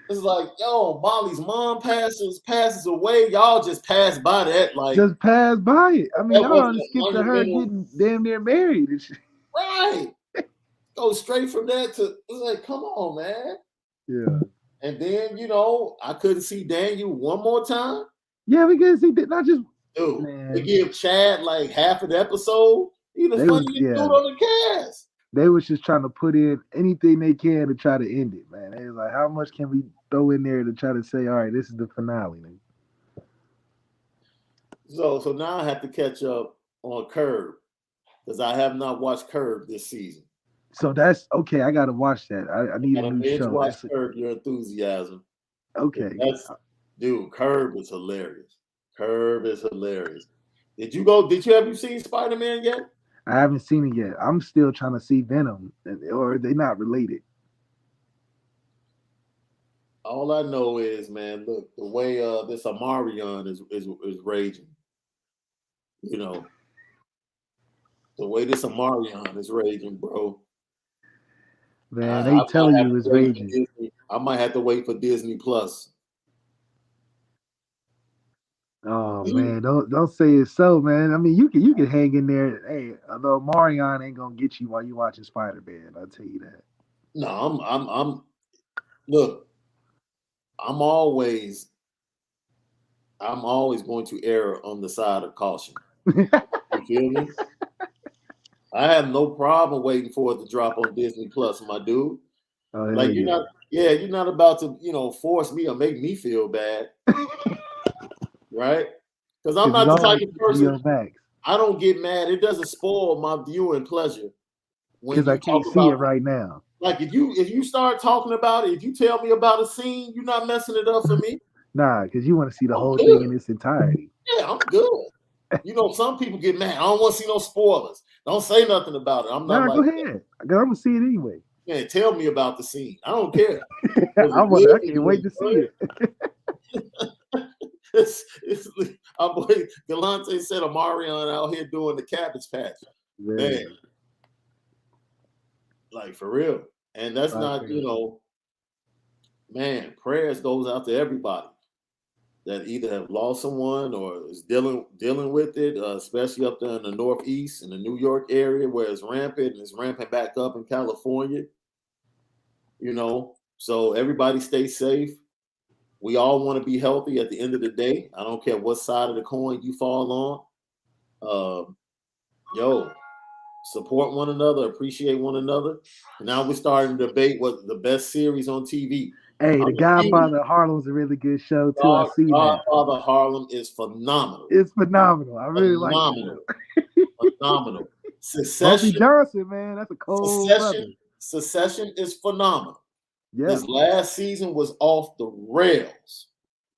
It's like, yo, Molly's mom passes away. Y'all just pass by that, like, just pass by it. I mean, y'all just skip to her getting damn near married and shit. Right. Go straight from that to, it's like, come on, man. Yeah. And then, I couldn't see Daniel one more time. Yeah, because he did not just. Dude, they give Chad like half an episode. He the funniest dude on the cast. They was just trying to put in anything they can to try to end it, man. They was like, how much can we throw in there to try to say, all right, this is the finale, man. So now I have to catch up on Curb because I have not watched Curb this season. So that's okay. I gotta watch that. I need a new show. Watch Curb Your Enthusiasm. Okay. Dude, Curb is hilarious. Curb is hilarious. Have you seen Spider-Man yet? I haven't seen it yet. I'm still trying to see Venom, or are they not related? All I know is, man, look, the way this Omarion is raging. The way this Omarion is raging, bro. Man, they telling you it's raging. I might have to wait for Disney Plus. Oh man, don't say it's so, man. I mean, you can hang in there. Hey, although Marion ain't gonna get you while you watching Spider-Man, I'll tell you that. No, look, I'm always going to err on the side of caution. You feel me? I have no problem waiting for it to drop on Disney Plus, my dude. Oh, like you're not about to, force me or make me feel bad. Right? Because I'm not the type of person. Max. I don't get mad. It doesn't spoil my viewing pleasure because I can't see it right now. Like if you start talking about it, if you tell me about a scene, you're not messing it up for me. Nah, because you want to see the whole thing in its entirety. Yeah, I'm good. You know, some people get mad. I don't want to see no spoilers. Don't say nothing about it. I'm not. Nah, go ahead. Because I'm gonna see it anyway. Yeah, tell me about the scene. I don't care. I can't wait to see it. Our boy Galante said Omarion out here doing the Cabbage Patch. Man. Like for real. And that's not, you know, man, prayers goes out to everybody that either have lost someone or is dealing with it, especially up there in the Northeast in the New York area where it's rampant and it's rampant back up in California. You know, so everybody stay safe. We all want to be healthy at the end of the day. I don't care what side of the coin you fall on. Support one another, appreciate one another. Now we're starting to debate what the best series on TV. Hey, The Godfather of Harlem's a really good show too. I see that. Godfather of Harlem is phenomenal. It's phenomenal. I really like it. Phenomenal. Succession. Bumpy Johnson, man, that's a cold brother. Succession is phenomenal. Yeah. This last season was off the rails.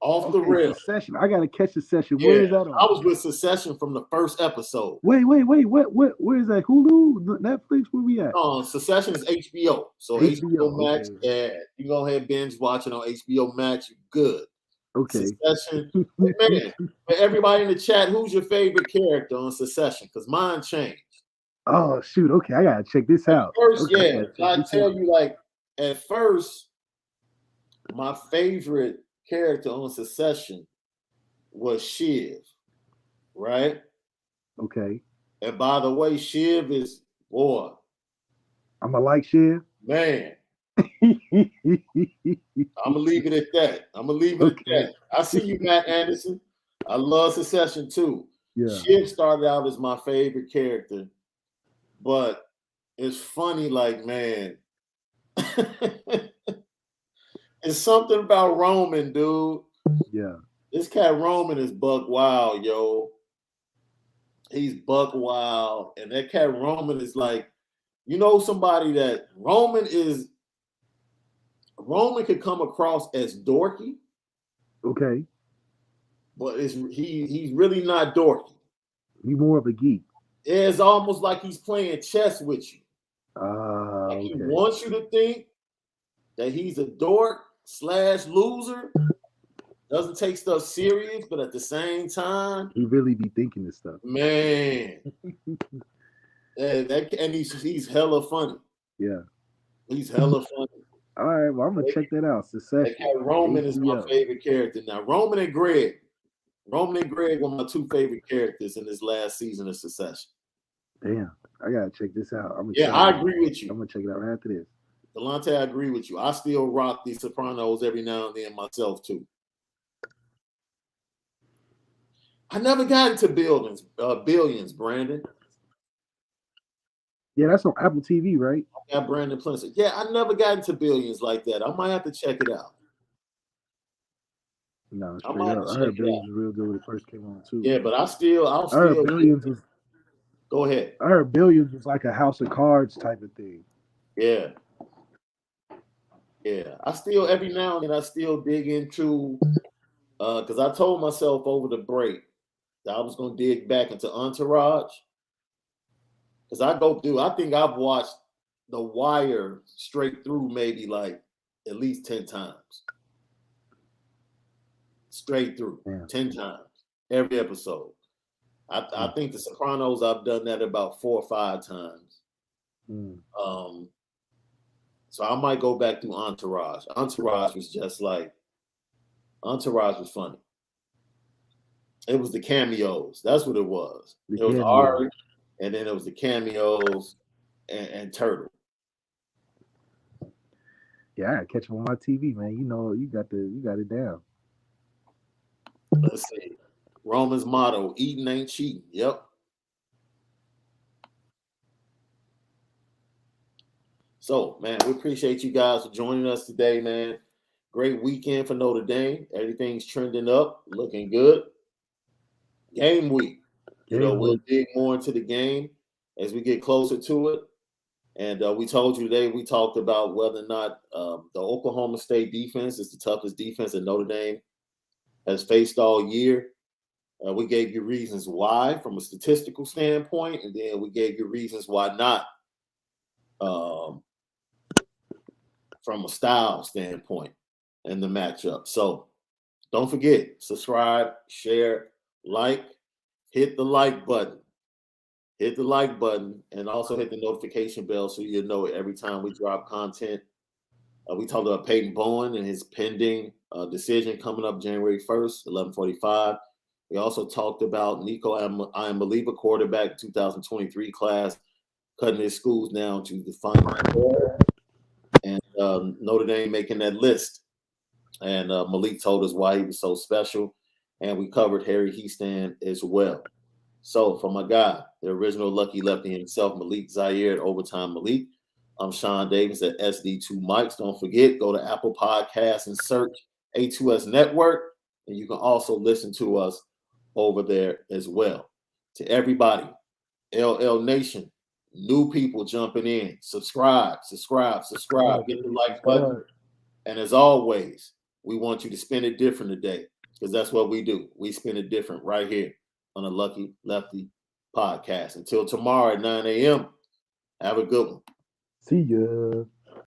The rails. Succession. I gotta catch Succession. Where is that on? I was with Succession from the first episode. Wait. What? Where is that? Hulu? Netflix? Where we at? Succession is HBO. So HBO Max. Okay. Yeah, you go ahead and binge watch it on HBO Max. You're good. Okay. Succession. Man, for everybody in the chat, who's your favorite character on Succession? Because mine changed. Oh shoot. Okay, I gotta check this out. First, I tell you, like at first, my favorite character on Succession was Shiv, right? Okay. And by the way, Shiv is boy. I'm gonna like Shiv. Man. I'm gonna leave it at that. I see you, Matt Anderson. I love Succession too. Yeah. Shiv started out as my favorite character, but it's funny, like, man. It's something about Roman, dude. Yeah. This cat Roman is buck wild, yo. He's buck wild. And that cat Roman is like, you know, somebody that Roman could come across as dorky. Okay. But he's really not dorky. He's more of a geek. It's almost like he's playing chess with you. He Okay. wants you to think that he's a dork / loser, doesn't take stuff serious, but at the same time, he really be thinking this stuff. Man, and he's hella funny. Yeah, he's hella funny. All right, well, I'm gonna check that out. Succession. Roman is my favorite character. Now, Roman and Greg were my two favorite characters in this last season of Succession. Damn, I gotta check this out. I agree with you. I'm gonna check it out right after this. Delonte, I agree with you. I still rock The Sopranos every now and then myself too. I never got into Billions, Brandon. Yeah, that's on Apple TV, right? I got Brandon Plinson. Yeah, I never got into Billions like that. I might have to check it out. No, I heard Billions was real good when it first came on too. Yeah, but I heard Billions was. Go ahead. I heard Billions was like a House of Cards type of thing. Yeah. Yeah, I still every now and then I still dig into because I told myself over the break that I was gonna dig back into Entourage. Because I think I've watched The Wire straight through maybe like at least 10 times. Straight through. 10 times. Every episode. I think The Sopranos, I've done that about 4 or 5 times. So I might go back through Entourage. Entourage was funny. It was the cameos. That's what it was. It was Ari, and then it was the cameos and Turtle. Yeah, I gotta catch them on my TV, man. You know, you got it down. Let's see. Roman's motto: eating ain't cheating. Yep. So, man, we appreciate you guys for joining us today, man. Great weekend for Notre Dame. Everything's trending up, looking good. game week. We'll dig more into the game as we get closer to it. And we told you today, we talked about whether or not the Oklahoma State defense is the toughest defense that Notre Dame has faced all year. We gave you reasons why from a statistical standpoint, and then we gave you reasons why not from a style standpoint in the matchup. So don't forget, subscribe, share, like, hit the like button. Hit the like button and also hit the notification bell so you'll know every time we drop content. We talked about Peyton Bowen and his pending decision coming up January 1st, 11:45. We also talked about Nico Iamaleava, quarterback 2023 class, cutting his schools down to the final four. And Notre Dame making that list. And Malik told us why he was so special. And we covered Harry Hiestand as well. So for my guy, the original Lucky Lefty himself, Malik Zaire at Overtime Malik. I'm Shaun Davis at SD2 Mics. Don't forget, go to Apple Podcasts and search A2S Network. And you can also listen to us over there as well. To everybody, LL Nation, new people jumping in, subscribe, hit the like button. And as always, we want you to spend it different today because that's what we do. We spend it different right here on the Lucky Lefty podcast. Until tomorrow at 9 a.m., have a good one. See ya.